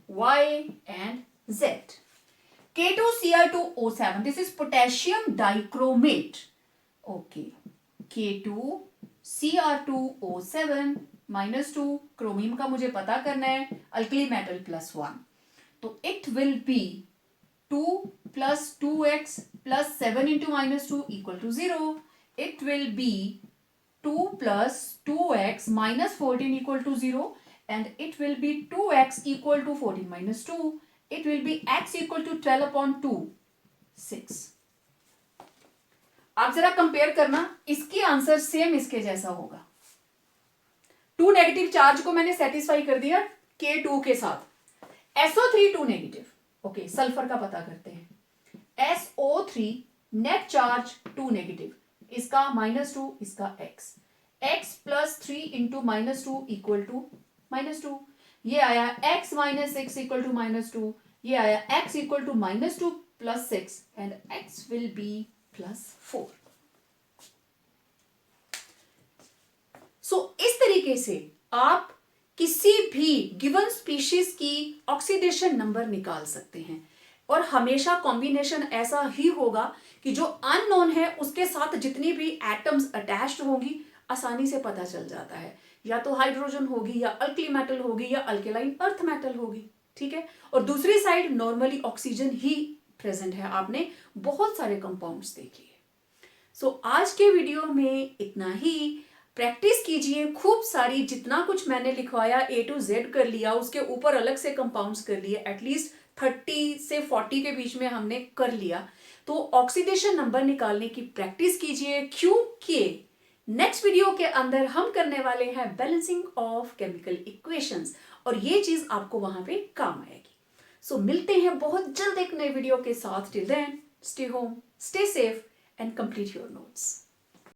y and z. K2Cl2O7, this is potassium dichromate. Okay, K2Cr2O7 -2, chromium का मुझे पता करना है, अल्कली मेटल +1, तो it will be 2 plus 2x plus 7 into -2 equal to 0. It will be 2 plus 2x minus 14 equal to 0 and it will be 2x equal to 14 minus 2. It will be x equal to 12 upon 2, 6. आप जरा compare करना, इसकी answer same इसके जैसा होगा। 2 negative charge को मैंने satisfy कर दिया K2 के साथ, SO3 2 नेगेटिव। ओके, सल्फर का पता करते हैं। SO3 नेट चार्ज 2 नेगेटिव, इसका -2, इसका x plus 3 into -2 equal to -2, ये आया x माइनस 6 इक्वल टू -2, ये आया x equal to -2 plus 6 and x will be +4। So इस तरीके से आप किसी भी गिवन स्पीशीज की ऑक्सीडेशन नंबर निकाल सकते हैं, और हमेशा कॉम्बिनेशन ऐसा ही होगा कि जो अननोन है उसके साथ जितनी भी एटम्स अटैच्ड होंगी आसानी से पता चल जाता है, या तो हाइड्रोजन होगी या अल्कली मेटल होगी या अल्केलाइन अर्थ मेटल होगी। ठीक है, और दूसरी साइड नॉर्मली ऑक्सीजन ही प्रेजेंट है, आपने बहुत सारे कंपाउंड्स देख लिए। सो आज के वीडियो में इतना ही। प्रैक्टिस कीजिए खूब सारी, जितना कुछ मैंने लिखवाया A to Z कर लिया, उसके ऊपर अलग से कंपाउंड्स कर लिए, एटलीस्ट 30 से 40 के बीच में हमने कर लिया। तो ऑक्सीडेशन नंबर निकालने की प्रैक्टिस कीजिए, क्योंकि नेक्स्ट वीडियो के अंदर हम करने वाले हैं बैलेंसिंग ऑफ केमिकल इक्वेशंस, और ये चीज आपको वहां पे काम आएगी। सो मिलते हैं बहुत जल्द एक नए वीडियो के साथ। Till then stay home, stay safe and complete your notes.